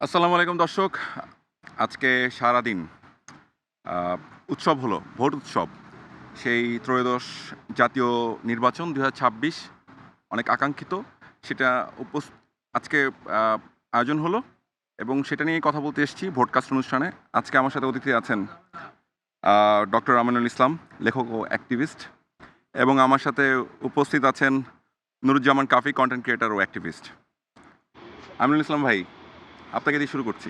আসসালামু আলাইকুম দর্শক। আজকে সারাদিন উৎসব হলো, ভোট উৎসব। সেই ত্রয়োদশ জাতীয় নির্বাচন ২০২৬ অনেক আকাঙ্ক্ষিত। সেটা আজকে আ আয়োজন হলো এবং সেটা নিয়েই কথা বলতে এসেছি ভোটকাস্ট অনুষ্ঠানে। আজকে আমার সাথে অতিথি আছেন ডক্টর আমিনুল ইসলাম, লেখক ও অ্যাক্টিভিস্ট, এবং আমার সাথে উপস্থিত আছেন নুরুজ্জামান কাফি, কনটেন্ট ক্রিয়েটর ও অ্যাক্টিভিস্ট। আমিনুল ইসলাম ভাই, আপনাকে দিয়ে শুরু করছি।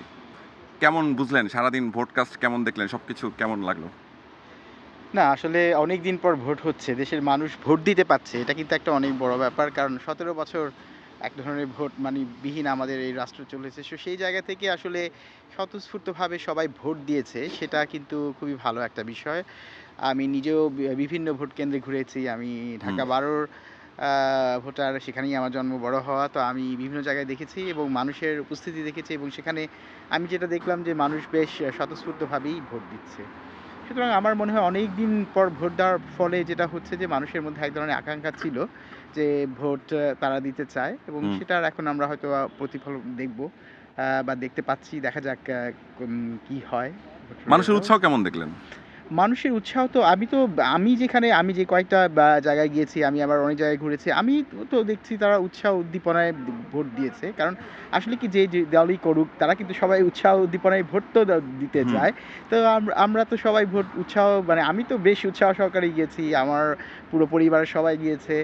কেমন বুঝলেন? সারাদিন ভোটকাস্ট কেমন দেখলেন? সবকিছু কেমন লাগলো? না আসলে অনেকদিন পর ভোট হচ্ছে। দেশের মানুষ ভোট দিতে পারছে। এটা কিন্তু একটা অনেক বড় ব্যাপার। কারণ ১৭ বছর এক ধরনের ভোট বিহীন আমাদের এই রাষ্ট্র চলেছে। সেই জায়গা থেকে আসলে স্বতঃস্ফূর্তভাবে সবাই ভোট দিয়েছে। সেটা কিন্তু খুবই ভালো একটা বিষয়। আমি নিজেও বিভিন্ন ভোট কেন্দ্রে ঘুরেছি। আমি হুম। ঢাকা ১২ র আ ভোটার, সেখানেই আমার জন্ম, বড় হওয়া। তো আমি বিভিন্ন জায়গায় দেখেছি এবং মানুষের উপস্থিতি দেখেছি এবং সেখানে আমি যেটা দেখলাম যে মানুষ বেশ স্বতঃস্ফূর্তভাবেই ভোট দিচ্ছে। সুতরাং আমার মনে হয় অনেকদিন পর ভোট দেওয়ার ফলে যেটা হচ্ছে যে মানুষের মধ্যে এক ধরনের আকাঙ্ক্ষা ছিল যে ভোট তারা দিতে চায় এবং হুম। সেটার এখন আমরা হয়তো প্রতিফলন দেখব বা দেখতে পাচ্ছি। দেখা যাক কি হয় ভোট মানুষের রেজাল্ট। উৎসাহ কেমন দেখলেন? মানুষের উৎসাহ তো আমি যে কয়েকটা জায়গায় গিয়েছি, আমি আবার অনেক জায়গায় ঘুরেছি। আমি তো দেখছি তারা উৎসাহ উদ্দীপনায় ভোট দিয়েছে। কারণ আসলে কি যে দলই করুক তারা কিন্তু সবাই উৎসাহ উদ্দীপনায় ভোট তো দিতে হুম। চায়। তো আমরা তো সবাই ভোট উৎসাহ আমি তো বেশ উৎসাহ সহকারে গিয়েছি। আমার পুরো পরিবারের সবাই গিয়েছে।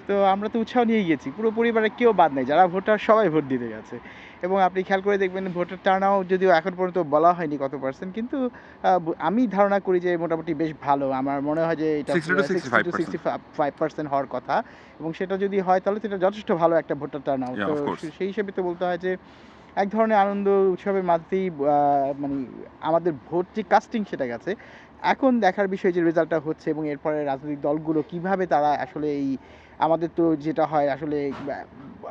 তো আমরা তো উৎসাহ নিয়েই গেছি। পুরো পরিবারের কেউ বাদ নাই। যারা ভোটার সবাই ভোট দিতে গেছে। এবং আপনি খেয়াল করে দেখবেন ভোটের টার্নআউট যদিও এখন পর্যন্ত বলা হয়নি কত পার্সেন্ট, কিন্তু আমি ধারণা করি যে মোটামুটি বেশ ভালো। আমার মনে হয় যে এটা 60-65%। 60-65% হওয়ার কথা এবং সেটা যদি হয় তাহলে তো এটা যথেষ্ট ভালো একটা ভোটার টার্নআউট। Yeah, তো of course. সেই হিসেবে তো বলতে হয় যে এক ধরনের আনন্দ উৎসবের মাঝেই মানে আমাদের ভোট যে কাস্টিং সেটা গেছে। এখন দেখার বিষয় যে রেজাল্টটা হচ্ছে এবং এরপরে রাজনৈতিক দলগুলো কিভাবে তারা আসলে আমাদের তো যেটা হয় আসলে আ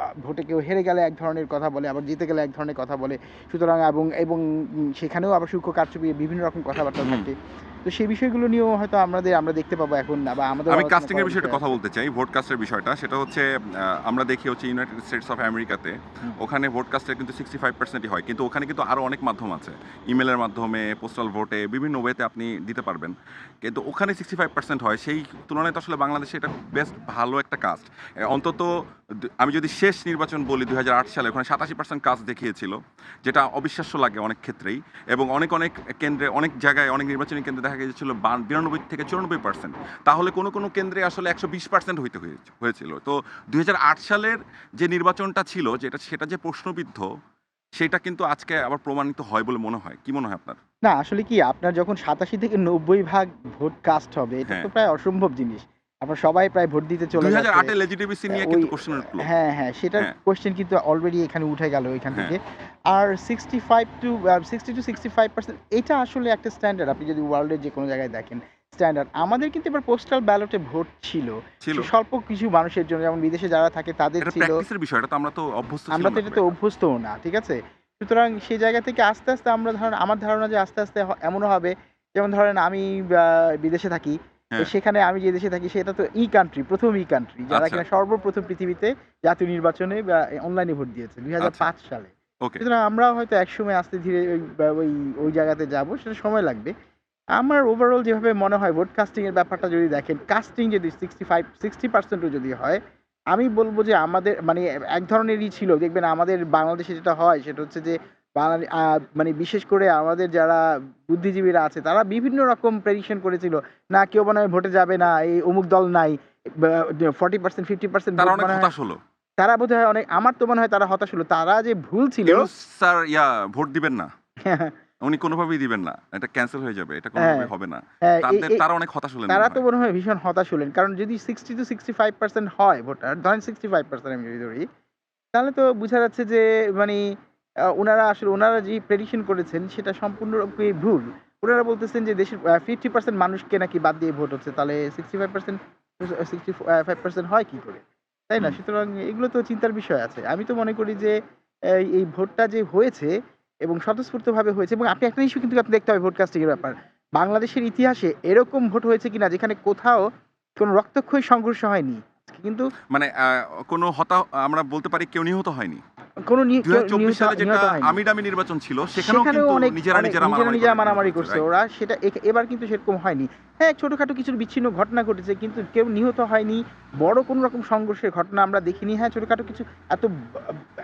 আ ভোটে কেউ হেরে গেলে এক ধরনের কথা বলে, আবার জিতে গেলে এক ধরনের কথা বলে। সুতরাং এবং সেখানেও আবার সূক্ষ্ম কারচুপি বিভিন্ন রকম কথাবার্তা হুম। থাকে। তো সেই বিষয়গুলো নিয়েও হয়তো আমরা দেখতে পাবো এখন বা আমাদেরও আমি আলোচনা কাস্টিং এর করার বিষয়টা বিষয় কথা আছে। বলতে চাই। ভোট কাস্টের বিষয়টা। সেটা হচ্ছে আমরা দেখি হচ্ছে ইউনাইটেড স্টেটস অফ আমেরিকাতে হুম। ওখানে ভোট কাস্টের কিন্তু 65% ই হয়। কিন্তু ওখানে কিন্তু আরো অনেক মাধ্যম আছে। ইমেইলের মাধ্যমে, পোস্টাল ভোটে বিভিন্ন ওয়েতে আপনি দিতে পারবেন। কিন্তু ওখানে 65% হয়। সেই তুলনায় তো আসলে বাংলাদেশে এটা বেশ ভালো একটা কাস্ট। অন্তত আমি যদি শেষ নির্বাচন বলি ২০০৮ সালে ওখানে 87% কাস্ট দেখিয়েছিল। যেটা অবিশ্বাস্য লাগে অনেক ক্ষেত্রেই। এবং অনেক কেন্দ্রে, অনেক জায়গায়, অনেক নির্বাচনী কেন্দ্রে দেখা গিয়েছিল ৯২ থেকে ৯৪%। তাহলে কোনো কেন্দ্রে আসলে ১২০% হয়েছিল। তো ২০০৮ সালের যে নির্বাচনটা ছিল সেটা যে প্রশ্নবিদ্ধ, সেটা কিন্তু আজকে আবার প্রমাণিত হয় বলে মনে হয়। কি মনে হয় আপনার? না আসলে কি আপনার যখন ৮৭ থেকে ৯০ ভাগ ভোট কাস্ট হবে এটা হ্যাঁ। তো প্রায় অসম্ভব জিনিস। আপনার সবাই প্রায় ভোট দিতে চলে গেছে। ২০০৮ এর লেজিটিমেসি নিয়ে ওই কিন্তু কোয়েশ্চেন উঠলো। হ্যাঁ, সেটার হ্যাঁ, কোয়েশ্চেন কিন্তু অলরেডি এখানে উঠে গেল এখান হ্যাঁ, থেকে। আর 60-65% এটা আসলে একটা স্ট্যান্ডার্ড। আপনি যদি ওয়ার্ল্ডের যেকোনো জায়গায় দেখেন স্ট্যান্ডার্ড। আমাদের কিন্তু এবার পোস্টাল ব্যালটে ভোট ছিল। ছিল। স্বল্প কিছু মানুষের জন্য যেমন বিদেশে যারা থাকে তাদের এটা ছিল। প্র্যাকটিসের বিষয়। এটা তো আমরা তো অভ্যস্ত আমরা ছিলাম তো না খুব এটাতে একটা। অভ্যস্তও না। ঠিক আছে? সুতরাং সেই জায়গা থেকে আস্তে আমার ধারণা যে আস্তে এমনও হবে যেমন ধরেন আমি আ বিদেশে থাকি। তো হ্যাঁ, সেখানে আমি যে দেশে থাকি সেটা তো কান্ট্রি, ১ম কান্ট্রি যারা আচ্ছা, কিনা সর্বপ্রথম পৃথিবীতে জাতীয় নির্বাচনে বা অনলাইনে ভোট দিয়েছে আচ্ছা। ২০০৫ সালে। ওকে। সুতরাং আমরাও হয়তো একসময় আস্তে ধীরে ওই জায়গাতে যাবো সেটা সময় লাগবে। আমার ওভারঅল যেভাবে মনে হয় ভোট কাস্টিং এর ব্যাপারটা যদি দেখেন, কাস্টিং যদি 60% ও যদি হয়, আমি বলব যে আমাদের এক ধরনেরই ছিল। দেখবেন আমাদের বাংলাদেশে যেটা হয় সেটা হচ্ছে যে বাঙালি বিশেষ করে আমাদের যারা বুদ্ধিজীবীরা আছে তারা বিভিন্ন রকম প্রেডিকশন করেছিল। না কেউ মনে হয় ভোটে যাবে না, এই অমুক দল নাই। বা 40% 50% তারা ভোট অনেক মনে হয় হতাশ হলো। তারা বোধহয় আমার তো মনে হয় তারা হতাশ হলো। তারা যে ভুল ছিল ইউনুস স্যার ভোট দিবেন না। উনি কোনোভাবেই দিবেন না। এটা ক্যানসেল হয়ে যাবে। এটা হ্যাঁ, কোনোভাবেই হবে না। হ্যাঁ, এই তারা অনেক হতাশ হলেন তারা মনে তো হয়। মনে হয় ভীষণ হতাশ হলেন। কারণ যদি 60-65% হয় ভোটার, ধরেন 65% আমি যদি ধরি, তাহলে তো বুঝা যাচ্ছে যে মানি উনারা যে প্রেডিকশন করেছেন সেটা সম্পূর্ণরূপে ভুল। উনারা বলতেছেন যে দেশের 50% মানুষকে নাকি বাদ দিয়ে ভোট হচ্ছে। তাহলে 65% 65% হয় কি করে? তাই না? হুম। সুতরাং এগুলো তো চিন্তার বিষয় আছে। আমি তো মনে করি যে এই ভোটটা যে হয়েছে এবং স্বতঃস্ফূর্তভাবে হয়েছে এবং আপনি একটা ইস্যু কিন্তু আপনি দেখতে হবে ভোট কাস্টিং এর ব্যাপার। বাংলাদেশের ইতিহাসে এরকম ভোট হয়েছে কিনা যেখানে কোথাও কোনো রক্তক্ষয়ী সংঘর্ষ হয়নি। কিন্তু মানে আমরা বলতে পারি কেউ নিহত হয়নি। কোনো কেউ 2024 সালে যেটা নিহত হয়নি। আমিডামি নির্বাচন ছিল সেখানেও সেখানেও কিন্তু অনেক নিজেরা অনেক নিজেরা নিজেরা মারামারি করে করছে রাইট? ওরা। সেটা এবার কিন্তু সেরকম হয়নি। হ্যাঁ, ছোটখাটো কিছু বিচ্ছিন্ন ঘটনা ঘটেছে কিন্তু কেউ নিহত হয়নি। বড় কোনো রকম সংঘর্ষের ঘটনা আমরা দেখিনি। হ্যাঁ, ছোটখাটো কিছু এত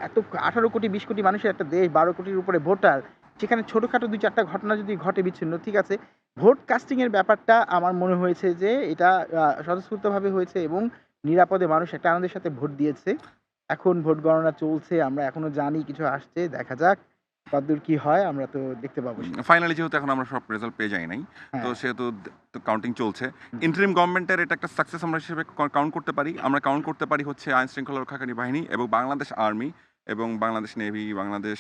এত 18 কোটি 20 কোটি মানুষের একটা দেশ, 12 কোটির উপরে ভোটার। সেখানে ছোটখাটো ২-৪ টা ঘটনা যদি ঘটে বিচ্ছিন্ন, ঠিক আছে। ভোট কাস্টিং এর ব্যাপারটা আমার মনে হয়েছে যে এটা স্বতঃস্ফূর্তভাবে হয়েছে এবং নিরাপদে মানুষ একটা আনন্দের সাথে ভোট দিয়েছে। এখন ভোট গণনা চলছে। আমরা এখনো জানি কিছু আসছে। দেখা যাক কতদূর কি হয় আমরা তো দেখতে পাবো সেটা। ফাইনালি যেহেতু এখন আমরা সব রেজাল্ট পেয়ে যাই নাই, তো হ্যাঁ। সেহেতু তো কাউন্টিং চলছে। হুম। ইন্টারিম গভর্নমেন্টের এটা একটা সাকসেস আমরা হিসেবে কাউন্ট করতে পারি। আমরা কাউন্ট করতে পারি হচ্ছে আইন শৃঙ্খলা রক্ষাকারী বাহিনী এবং বাংলাদেশ আর্মি এবং বাংলাদেশ নেভি, বাংলাদেশ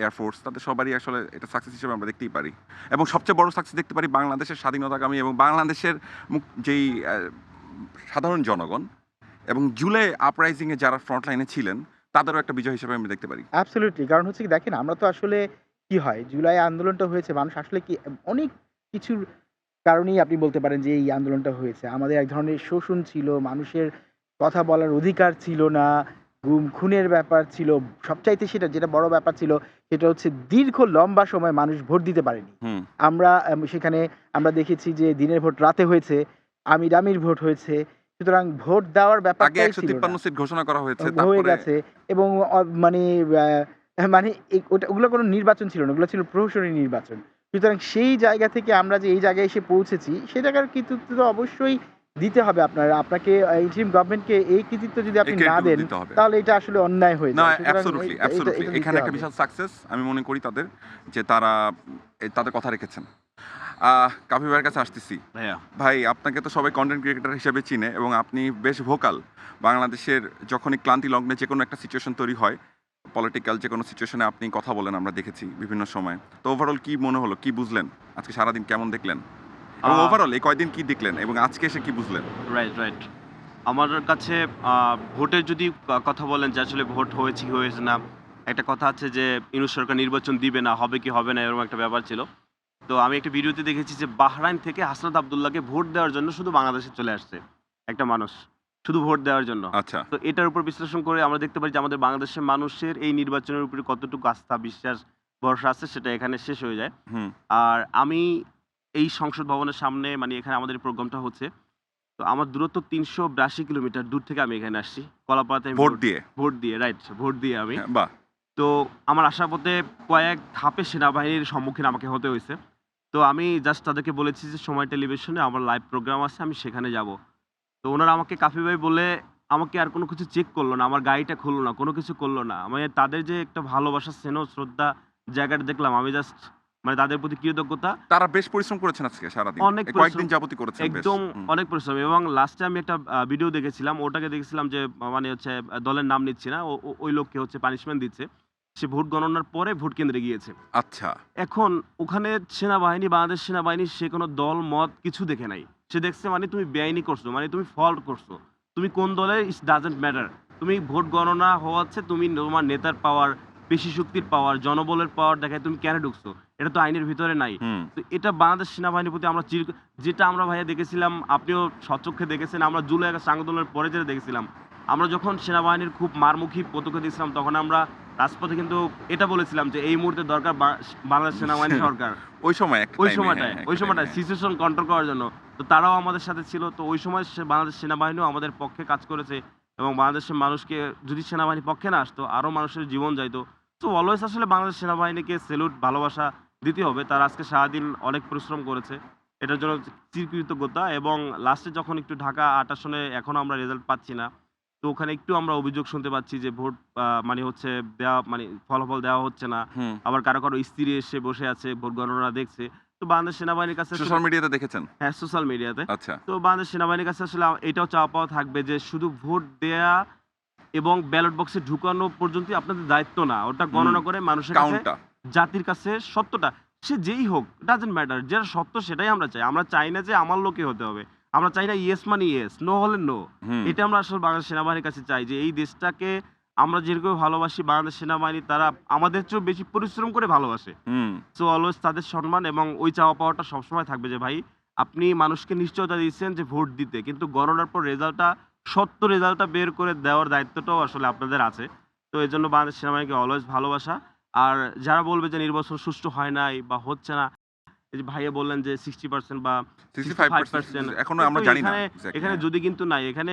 এয়ারফোর্স তাদের সবারই আসলে এটা সাকসেস হিসেবে আমরা দেখতেই পারি। এবং সবচেয়ে বড় সাকসেস দেখতে পারি বাংলাদেশের স্বাধীনতাকামী এবং বাংলাদেশের যেই সাধারণ জনগণ এবং জুলাই আপরাইজিং এ যারা ফ্রন্ট লাইনে ছিলেন তাদেরও একটা বিজয় হিসেবে আমরা দেখতে পারি। অ্যাবসোলিউটলি। কারণ হচ্ছে কি দেখেন আমরা তো আসলে কি হয় জুলাই আন্দোলনটা হয়েছে মানুষ আসলে কি অনেক কিছুর কারণেই আপনি বলতে পারেন যে এই আন্দোলনটা হয়েছে। আমাদের এক ধরনের শোষণ ছিল, মানুষের কথা বলার অধিকার ছিল না, গুম খুনের ব্যাপার ছিল। সবচাইতে যেটা বড় ব্যাপার ছিল সেটা হচ্ছে দীর্ঘ লম্বা সময় মানুষ ভোট দিতে পারেনি। হুম। আমরা সেখানে আমরা দেখেছি যে দিনের ভোট রাতে হয়েছে, আমির ভোট হয়েছে। সুতরাং ভোট দেওয়ার আগে ব্যাপারটাই ছিল না। 153 সিট ঘোষণা করা হয়েছে। হয়ে তারপরে গেছে এবং মানে মানে ওগুলো কোনো নির্বাচন ছিল না। ওগুলো ছিল প্রহসনী নির্বাচন। সুতরাং সেই জায়গা থেকে আমরা যে এই জায়গায় এসে পৌঁছেছি, সে জায়গার কৃতিত্ব তো অবশ্যই দিতে হবে আপনাকে ইন্টারিম গভর্নমেন্টকে এই কৃতিত্ব যদি আপনি না একটু দেন, দিতে হবে। তাহলে এটা আসলে অন্যায় হয়ে না, যায়। সুতরাং অ্যাবসোলুটলি, অ্যাবসোলুটলি। এটা এখানে দিতে একটা হবে। বিশাল সাকসেস আমি মনে করি তাদের যে তারা তাদের কথা রেখেছেন। কাফি ভাইয়ের কাছে আসতেছি। ভাইয়া ভাই আপনাকে তো সবাই কনটেন্ট ক্রিয়েটর হিসেবে চিনে এবং আপনি বেশ ভোকাল। বাংলাদেশের যখনই ক্লান্তি লগ্নে যেকোনো একটা সিচুয়েশন তৈরি হয়, পলিটিক্যাল যেকোনো সিচুয়েশনে আপনি কথা বলেন আমরা দেখেছি বিভিন্ন সময়। তো ওভারঅল কি মনে হলো? কি বুঝলেন? আজকে সারাদিন কেমন দেখলেন? এবং ওভারঅল এই কয়দিন কি দেখলেন? এবং আজকে এসে কি বুঝলেন? রাইট আমার কাছে ভোটের যদি কথা বলেন যে আসলে ভোট হয়েছে কি হয়েছে না, একটা কথা আছে যে ইউনূস সরকার নির্বাচন দিবে না, হবে কি হবে না, এরকম একটা ব্যাপার ছিল। তো আমি একটা ভিডিওতে দেখেছি যে বাহরাইন থেকে হাসনাত আব্দুল্লাহকে ভোট দেওয়ার জন্য শুধু বাংলাদেশে চলে আসছে একটা মানুষ, শুধু ভোট দেওয়ার জন্য। আচ্ছা। তো এটার উপর বিশ্লেষণ করে আমরা দেখতে পারি যে আমাদের বাংলাদেশের মানুষের এই নির্বাচনের উপরে কতটুকু আস্থা, বিশ্বাস, ভরসা আছে সেটা এখানে শেষ হয়ে যায়। হুম। আর আমি এই সংসদ ভবনের সামনে মানে এখানে আমাদের এই প্রোগ্রামটা হচ্ছে। তো আমার দূরত্ব ৩৮২ কিলোমিটার দূর থেকে আমি এখানে আসছি। কলাপাড়াতে আমি ভোট দিয়ে? ভোট দিয়ে রাইট, ভোট দিয়ে আমি। হ্যাঁ, বাহ! তো আমার আসার পথে কয়েক ধাপে সেনাবাহিনীর সম্মুখীন আমাকে হতে হইছে। তো আমি জাস্ট তাদেরকে বলেছি যে সময় টেলিভিশনে আমার লাইভ প্রোগ্রাম আছে, আমি সেখানে যাবো। তো উনারা আমাকে কাফি ভাই বলে আমাকে আর কোনো কিছু চেক করলো না। আমার গাড়িটা খুললো না, কোনো কিছু করলো না। মানে তাদের যে একটা ভালোবাসা, স্নেহ, শ্রদ্ধা জায়গাটা দেখলাম আমি জাস্ট মানে তাদের প্রতি কৃতজ্ঞতা। তারা বেশ পরিশ্রম করেছেন আজকে সারাদিন। অনেক এই পরিশ্রম, কয়েকদিন যাবতই করেছেন বেশ। একদম হুম। অনেক পরিশ্রম এবং লাস্টে আমি একটা ভিডিও দেখেছিলাম। ওটাকে দেখেছিলাম যে মানে হচ্ছে দলের নাম নিচ্ছি না। ওই লোককে হচ্ছে পানিশমেন্ট দিচ্ছে। সে ভোট গণনার পরে ভোট কেন্দ্রে গিয়েছে। আচ্ছা। এখন ওখানে সেনাবাহিনী, বাংলাদেশ সেনাবাহিনী সে কোনো দল মত কিছু দেখে নাই। সে দেখছে মানে তুমি বেআইনি করছো, মানে তুমি ফল্ট করছো। তুমি কোন দলের ইট ডাজন্ট ম্যাটার। তুমি ভোট গণনা হওয়াচ্ছে তুমি তোমার নেতার পাওয়ার, পেশি শক্তির পাওয়ার, জনবলের পাওয়ার দেখায় তুমি কেন ঢুকছো? এটা তো আইনের ভিতরে নাই। হুম। তো এটা বাংলাদেশ সেনাবাহিনীর প্রতি আমরা যেটা আমরা ভাইয়া দেখেছিলাম, আপনিও স্বচক্ষে দেখেছেন, আমরা জুলাই আগস্ট আন্দোলনের পরে যেটা দেখেছিলাম। আমরা যখন সেনাবাহিনীর খুব মারমুখী পদক্ষেপ দিয়েছিলাম তখন আমরা রাজপথে কিন্তু এটা বলেছিলাম যে এই মুহূর্তে দরকার বাংলাদেশ সেনাবাহিনী সরকার। ওই সময় একটা ওই টাইমে, সময়টায় হ্যাঁ, ওই একটা সময়টায় টাইমে, সিচুয়েশন কন্ট্রোল করার জন্য। তো তারাও আমাদের সাথে ছিল। তো ওই সময় বাংলাদেশ সেনাবাহিনীও আমাদের পক্ষে কাজ করেছে এবং বাংলাদেশের মানুষকে যদি সেনাবাহিনী পক্ষে না আসতো আরো মানুষের জীবন যাইতো। তো অলওয়েজ আসলে বাংলাদেশ সেনাবাহিনীকে সেলুট, ভালোবাসা দিতে হবে। তারা আজকে সারাদিন অনেক পরিশ্রম করেছে। এটার জন্য চিরকৃতজ্ঞতা এবং লাস্টে যখন একটু ঢাকা ৮ আসনে এখনো আমরা রেজাল্ট পাচ্ছি না। তো ওখানে একটু আমরা অভিযোগ শুনতে পাচ্ছি যে ভোট মানে হচ্ছে দেওয়া মানে ফলাফল দেওয়া হচ্ছে না। হুম। আবার কারো স্ত্রী এসে বসে আছে, ভোট গণনা দেখছে। তো বাংলাদেশ সেনাবাহিনীর কাছে আসলে সোশ্যাল মিডিয়াতে দেখেছেন? হ্যাঁ, সোশ্যাল মিডিয়াতে। আচ্ছা। তো বাংলাদেশ সেনাবাহিনীর কাছে আসলে এটাও চাওয়া পাওয়া থাকবে যে শুধু ভোট দেয়া এবং ব্যালট বক্সে ঢুকানো পর্যন্তই আপনাদের দায়িত্ব না। ওটা গণনা করে মানুষের কাছে, কাউন্টটা। জাতির কাছে সত্যটা, সে যেই হোক ডাজন্ট ম্যাটার। যেটা সত্য সেটাই আমরা চাই। আমরা চাই না যে আমার লোকই হতে হবে। আমরা চাই না ইয়েস মানে ইয়েস, নো হলে নো। হুম। এটা আমরা আসলে বাংলাদেশ সেনাবাহিনীর কাছে চাই যে এই দেশটাকে আমরা যেরকম ভালোবাসি বাংলাদেশ সেনাবাহিনী তারা আমাদের চেয়েও বেশি পরিশ্রম করে ভালোবাসে। হুম। সো অলওয়েজ তাদের সম্মান এবং ওই চাওয়া পাওয়াটা সবসময় থাকবে যে ভাই আপনি মানুষকে নিশ্চয়তা দিচ্ছেন যে ভোট দিতে। কিন্তু গণনার পর রেজাল্টটা সত্য রেজাল্টটা বের করে দেওয়ার দায়িত্বটাও আসলে আপনাদের আছে। তো এজন্য বাংলাদেশ সেনাবাহিনীকে অলওয়েজ ভালোবাসা। আর যারা বলবে যে নির্বাচন সুষ্ঠু হয় নাই বা হচ্ছে না, এই যে ভাইয়া বললেন যে 60% বা 65% 65% এখনো কিন্তু আমরা জানি না এখানে এক্সাক্টলি। এখানে হ্যাঁ। যদি কিন্তু নাই। এখানে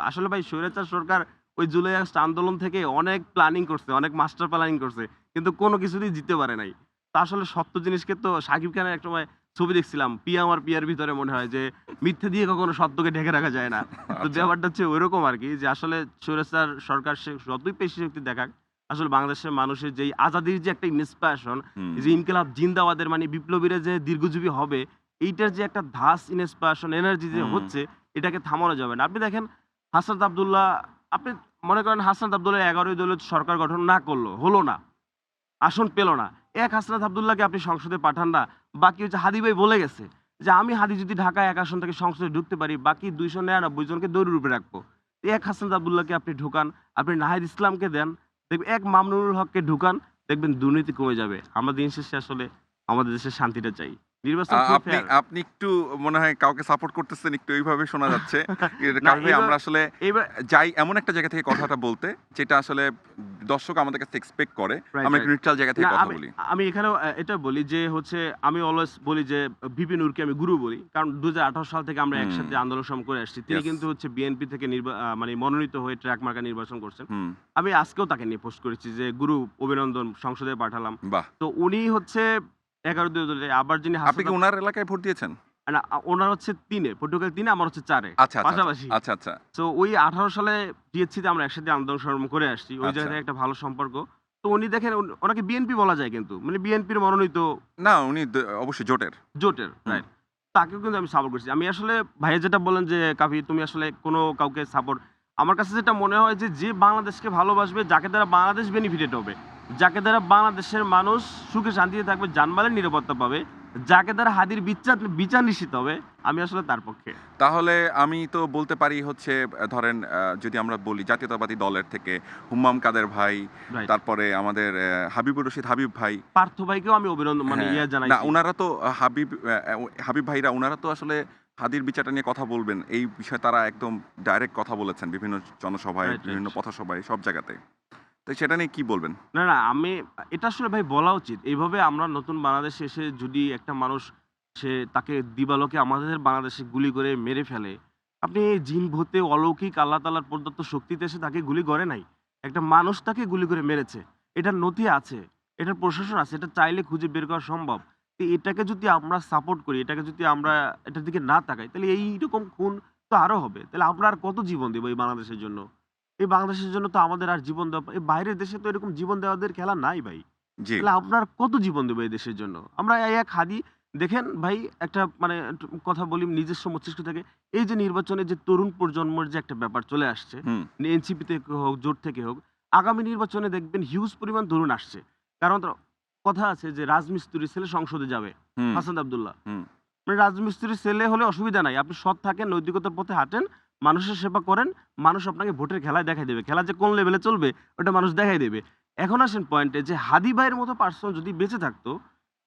আসলে ভাই স্বৈরাচার সরকার ওই জুলাই আগস্ট আন্দোলন থেকে অনেক প্ল্যানিং করছে, অনেক মাস্টার প্ল্যানিং করছে। কিন্তু কোনো কিছুতেই জিততে পারে নাই। তো আসলে সত্য জিনিসকে তো শাকিব খানের একসময় ছবি দেখছিলাম, 'পিয়া আমার পিয়ার' ভিতরে মনে হয় যে মিথ্যে দিয়ে কখনো সত্যকে ঢেকে রাখা যায় না। তো আচ্ছা। ব্যাপারটা হচ্ছে ঐরকম আরকি যে আসলে স্বৈরাচার সরকার সে যতই পেশি শক্তি দেখাক, আসলে বাংলাদেশের মানুষের যেই আজাদির যে একটা ইন্সপিরেশন, হুম, এই যে ইনকিলাব জিন্দাবাদের মানে বিপ্লবীরা যে দীর্ঘজীবী হবে, এইটার যে একটা ধাস ইন্সপিরেশন এনার্জি যে হুম, হচ্ছে, এটাকে থামানো যাবে না। আপনি দেখেন হাসনাত আব্দুল্লাহ, আপনি মনে করেন হাসনাত আব্দুল্লাহ ১১ দলীয় সরকার গঠন না করল, হলো না। আসন পেল না। এক হাসনাত আব্দুল্লাহকে আপনি সংসদে পাঠান না। বাকি হচ্ছে হাদী ভাই বলে গেছে যে, "আমি হাদী যদি ঢাকায় এক আসন থেকে সংসদে ঢুকতে পারি, বাকি ২৯৯ জনকে দৌড়ের উপরে রাখবো।" এক হাসনাত আব্দুল্লাহকে আপনি ঢোকান, আপনি নাহিদ ইসলামকে দেন, দেখবেন এক মামুনুল হককে ঢুকান, দেখবেন দুর্নীতি কমে যাবে। আমরা দিন শেষে আসলে আমাদের দেশের শান্তিটা চাই। নির্বাচন খুবই আপনি ফেয়ার। আপনি একটু মনে হয় কাউকে সাপোর্ট করতেছেন, একটু এইভাবে শোনা যাচ্ছে। না কাফি ভাই আমরা আসলে এইবার যাই এমন একটা জায়গা থেকে কথাটা বলতে, যেটা আসলে দর্শক আমাদের কাছে এক্সপেক্ট করে। রাইট, আমরা একটু রাইট। নিউট্রাল জায়গা থেকে না কথা আমি বলি। আমি এখানেও এটা বলি যে হচ্ছে আমি অলওয়েজ বলি যে ভিপি নূরকে আমি গুরু বলি। কারণ ২০১৮ সাল থেকে আমরা হুম, একসাথে আন্দোলন সংগ্রাম করে আসছি। তিনি ইয়েস। কিন্তু হচ্ছে বিএনপি থেকে মানে মনোনীত হয়ে ট্রাক মার্কা নির্বাচন করছেন। হুম, আমি আজকেও তাকে নিয়ে পোস্ট করেছি যে গুরু অভিনন্দন সংসদে পাঠালাম। বাহ! তো উনি হচ্ছে ১১ দলীয় আবার যিনি আপনি কি উনার এলাকায় ভোট দিয়েছেন? না ওনার হচ্ছে ৩ এ, পর্তুগাল ৩ এ, আমার হচ্ছে ৪ এ। আচ্ছা, আচ্ছা, আচ্ছা। পাশাপাশি। আচ্ছা, আচ্ছা, সো ওই ১৮ সালে টিএসসি তে আমরা একসাথে আন্দোলন সংগ্রাম করে আসছি। ওই জায়গা আচ্ছা। থেকে একটা ভালো সম্পর্ক। তো উনি দেখেন ওনাকে বিএনপি বলা যায় কিন্তু। মানে বিএনপির মনোনীত না উনি অবশ্যই জোটের। জোটের, হুম, রাইট। তাকেও কিন্তু আমি সাপোর্ট করছি। আমি আসলে ভাইয়া যেটা বললেন যে, "কাফি তুমি আসলে কোনো কাউকে সাপোর্ট" আমার কাছে যেটা মনে হয় যে, যে বাংলাদেশকে ভালোবাসবে, যাকে দ্বারা বাংলাদেশ বেনিফিটেড হবে, যাকে দ্বারা বাংলাদেশের মানুষ সুখে শান্তিতে থাকবে, জানমালের নিরাপত্তা পাবে, যাকে দ্বারা হাদির বিচার নিশ্চিত হবে, আমি আসলে তার পক্ষে। তাহলে আমি তো বলতে পারি হচ্ছে ধরেন যদি আমরা বলি জাতীয়তাবাদী দলের থেকে হুম্মাম কাদের ভাই, রাইট। তারপরে আমাদের হাবিবুর রশিদ হাবিব ভাই। পার্থ ভাইকেও আমি অভিনন্দন মানে হ্যাঁ, না জানাইছি। উনারা তো হাবিব ভাইরা উনারা তো আসলে হাদির বিচারটা নিয়ে কথা বলবেন। এই বিষয়ে তারা একদম ডাইরেক্ট কথা বলেছেন বিভিন্ন জনসভায়, রাইট, রাইট। বিভিন্ন পথসভায়, সব জায়গাতে। তো সেটা নিয়ে কি বলবেন? না, আমি এটা আসলে ভাই বলা উচিত। এইভাবে আমরা নতুন বাংলাদেশে এসে যদি একটা মানুষ তাকে দিবালোকে আমাদের বাংলাদেশে গুলি করে মেরে ফেলে, আপনি জিন ভূতে অলৌকিক আল্লাহ তাআলার প্রদত্ত শক্তিতে এসে তাকে গুলি করে নাই। একটা মানুষ তাকে গুলি করে মেরেছে। এটার নথি আছে, এটার প্রশাসন আছে, এটা চাইলে খুঁজে বের করা সম্ভব। তো এটাকে যদি আমরা সাপোর্ট করি, এটাকে যদি আমরা এটার দিকে না তাকাই, তাহলে এইরকম খুন তো আরো হবে। তাহলে আমরা আর কত জীবন দিব এই বাংলাদেশের জন্য? এই বাংলাদেশের জন্য তো আমাদের আর জীবন দেওয়া এই বাইরের দেশে তো এরকম জীবন দেওয়াদের খেলা নাই ভাই। জি, তাহলে আপনার কত জীবন দেবে এই দেশের জন্য? আমরা এই এক হাদি দেখেন ভাই একটা মানে কথা বলি নিজস্ব মস্তিষ্ক থেকে। এই যে নির্বাচনে যে তরুণ প্রজন্মের যে একটা ব্যাপার চলে আসছে, হুম, এনসিপি থেকে হোক, জোট থেকে হোক, আগামী নির্বাচনে দেখবেন হিউজ পরিমাণ তরুণ আসছে। কারণ কথা আছে যে রাজমিস্ত্রির ছেলে সংসদে যাবে। হুম, হাসান আব্দুল্লাহ। হুম। মানে রাজমিস্ত্রির ছেলে হলে অসুবিধা নাই। আপনি সৎ থাকেন, নৈতিকতার পথে হাঁটেন, মানুষের সেবা করেন, মানুষ আপনাকে ভোটের খেলায় দেখাই দেবে। খেলা যে কোন লেভেলে চলবে ওটা মানুষ দেখাই দেবে। এখন আসেন পয়েন্টে যে হাদী ভাইয়ের মতো পার্সন যদি বেঁচে থাকতো,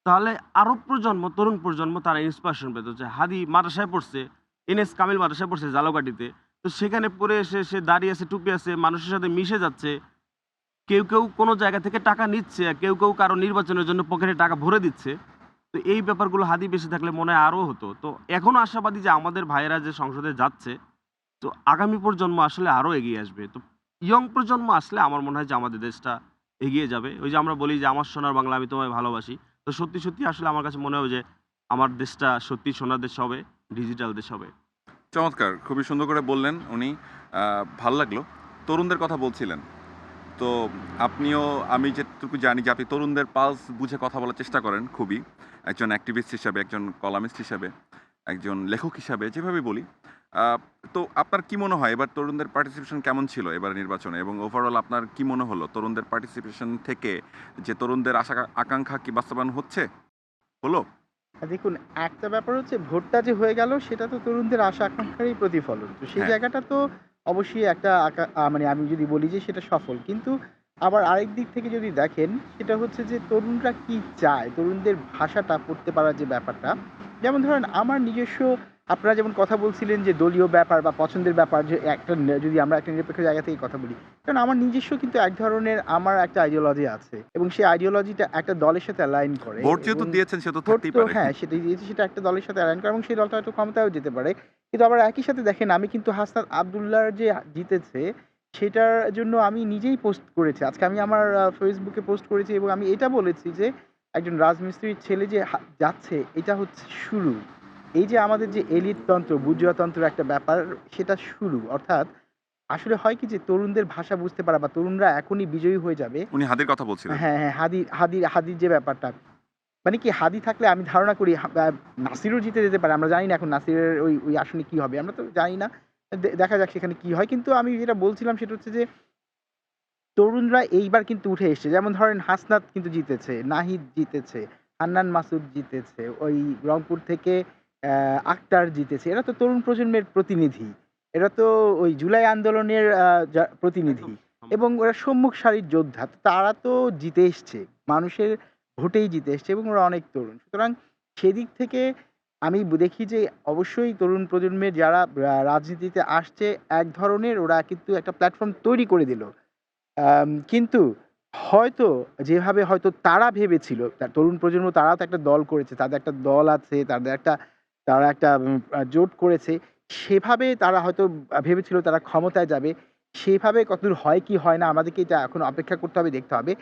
তাহলে আরো প্রজন্ম, তরুণ প্রজন্ম তারা ইন্সপিরেশন পেত যে হাদী মাদ্রাসায় পড়ছে, এনএস কামিল মাদ্রাসায় পড়ছে ঝালকাঠিতে। তো সেখানে পড়ে এসে সে দাঁড়িয়ে আছে, টুপি আছে, মানুষের সাথে মিশে যাচ্ছে। কেউ কোনো জায়গা থেকে টাকা নিচ্ছে, আর কেউ কারো নির্বাচনের জন্য পকেটে টাকা ভরে দিচ্ছে। তো এই ব্যাপারগুলো হাদি বেশি থাকলে মনে হয় আরো হতো। তো এখনো আশাবাদী যে আমাদের ভাইয়েরা যে সংসদে যাচ্ছে, তো আগামী প্রজন্ম আসলে আরো এগিয়ে আসবে। তো ইয়ং প্রজন্ম আসলে আমার মনে হয় যে আমাদের দেশটা এগিয়ে যাবে। ওই যে আমরা বলি যে, "আমার সোনার বাংলা আমি তোমায় ভালোবাসি।" তো সত্যি আসলে আমার কাছে মনে হবে যে আমার দেশটা সত্যি সোনার দেশ হবে, ডিজিটাল দেশ হবে। চমৎকার! খুবই সুন্দর করে বললেন উনি। ভাল লাগলো। তরুণদের কথা বলছিলেন। তো আপনিও আমি যেটুকু জানি যে আপনি তরুণদের পালস বুঝে কথা বলার চেষ্টা করেন খুবই। একজন অ্যাক্টিভিস্ট হিসাবে, একজন কলামিস্ট হিসাবে, একজন লেখক হিসাবে যেভাবেই বলি। আ তো আপনার কি মনে হয় এবার তরুণদের পার্টিসিপেশন কেমন ছিল এবারের নির্বাচনে? এবং ওভারঅল আপনার কি মনে হলো তরুণদের পার্টিসিপেশন থেকে যে তরুণদের আশা আকাঙ্ক্ষা কি বাস্তবায়ন হচ্ছে? হলো? দেখুন, একটা ব্যাপার হচ্ছে ভোটটা যে হয়ে গেল সেটা তো তরুণদের আশা আকাঙ্ক্ষারই প্রতিফলন। তো সেই হ্যাঁ। জায়গাটা তো অবশ্যই একটা মানে আমি যদি বলি যে সেটা সফল। কিন্তু আবার আরেক দিক থেকে যদি দেখেন সেটা হচ্ছে যে তরুণরা কি চায়? তরুণদের ভাষাটা পড়তে পারার যে ব্যাপারটা। যেমন ধরেন আমার নিজস্ব আপনারা যেমন কথা বলছিলেন যে দলীয় ব্যাপার বা পছন্দের ব্যাপার, যে একটা যদি আমরা একটা নিরপেক্ষ জায়গা থেকে কথা বলি, কারণ আমার নিজস্ব কিন্তু এক ধরনের আমার একটা আইডিওলজি আছে এবং সেই আইডিওলজিটা একটা দলের সাথে অ্যালাইন করে ভোট যেহেতু এবং দিয়েছেন সে তো ভোট থাকতেই তো পারে। হ্যাঁ সেটাই দিয়েছে, সেটা একটা দলের সাথে অ্যালাইন করে এবং সেই দলটা হয়তো ক্ষমতায়ও যেতে পারে। কিন্তু আবার একই সাথে দেখেন আমি কিন্তু হাসনাত আব্দুল্লাহর যে জিতেছে সেটার জন্য আমি নিজেই পোস্ট করেছি। আজকে আমি আমার ফেসবুকে পোস্ট করেছি এবং আমি এটা বলেছি যে একজন রাজমিস্ত্রির ছেলে যে যাচ্ছে এটা হচ্ছে শুরু। এই যে আমাদের যে এলিট তন্ত্র, বুর্জোয়া তন্ত্রের একটা ব্যাপার, সেটা শুরু। অর্থাৎ আসলে হয় কি যে তরুণদের ভাষা বুঝতে পারা বা তরুণরা এখনই বিজয়ী হয়ে যাবে। উনি হাদির কথা বলছিলেন। হ্যাঁ, হ্যাঁ, হাদির যে ব্যাপারটা। মানে কি হাদি থাকলে আমি ধারণা করি নাসিরও জিতে যেতে পারে। আমরা জানি না এখন নাসিরের ওই আসনে কি হবে। আমরা তো জানি না। দেখা যাক সেখানে কি হয়। কিন্তু আমি যেটা বলছিলাম সেটা হচ্ছে যে তরুণরা এইবার কিন্তু উঠে এসছে। যেমন ধরেন হাসনাত কিন্তু জিতেছে, নাহিদ জিতেছে, হান্নান মাসুদ জিতেছে, ওই রংপুর থেকে আক্তার জিতেছে। এরা তো তরুণ প্রজন্মের প্রতিনিধি। এরা তো ওই জুলাই আন্দোলনের প্রতিনিধি একদম। এবং ওরা সম্মুখ সারির যোদ্ধা। তো তারা তো জিতে এসছে। মানুষের ভোটেই জিতে এসছে এবং ওরা অনেক তরুণ। সুতরাং সেদিক থেকে আমি দেখি যে অবশ্যই তরুণ প্রজন্মের যারা রাজনীতিতে আসছে এক ধরনের ওরা কিন্তু একটা প্ল্যাটফর্ম তৈরি করে দিল। কিন্তু হয়তো যেভাবে হয়তো তারা ভেবেছিল, তরুণ প্রজন্ম তারাও তো একটা দল করেছে। তাদের একটা দল আছে, তারা একটা জোট করেছে। সেভাবে তারা হয়তো ভেবেছিল তারা ক্ষমতায় যাবে। সেভাবে কতদূর হয় কি হয় না আমাদেরকে এটা এখন অপেক্ষা করতে হবে, দেখতে হবে।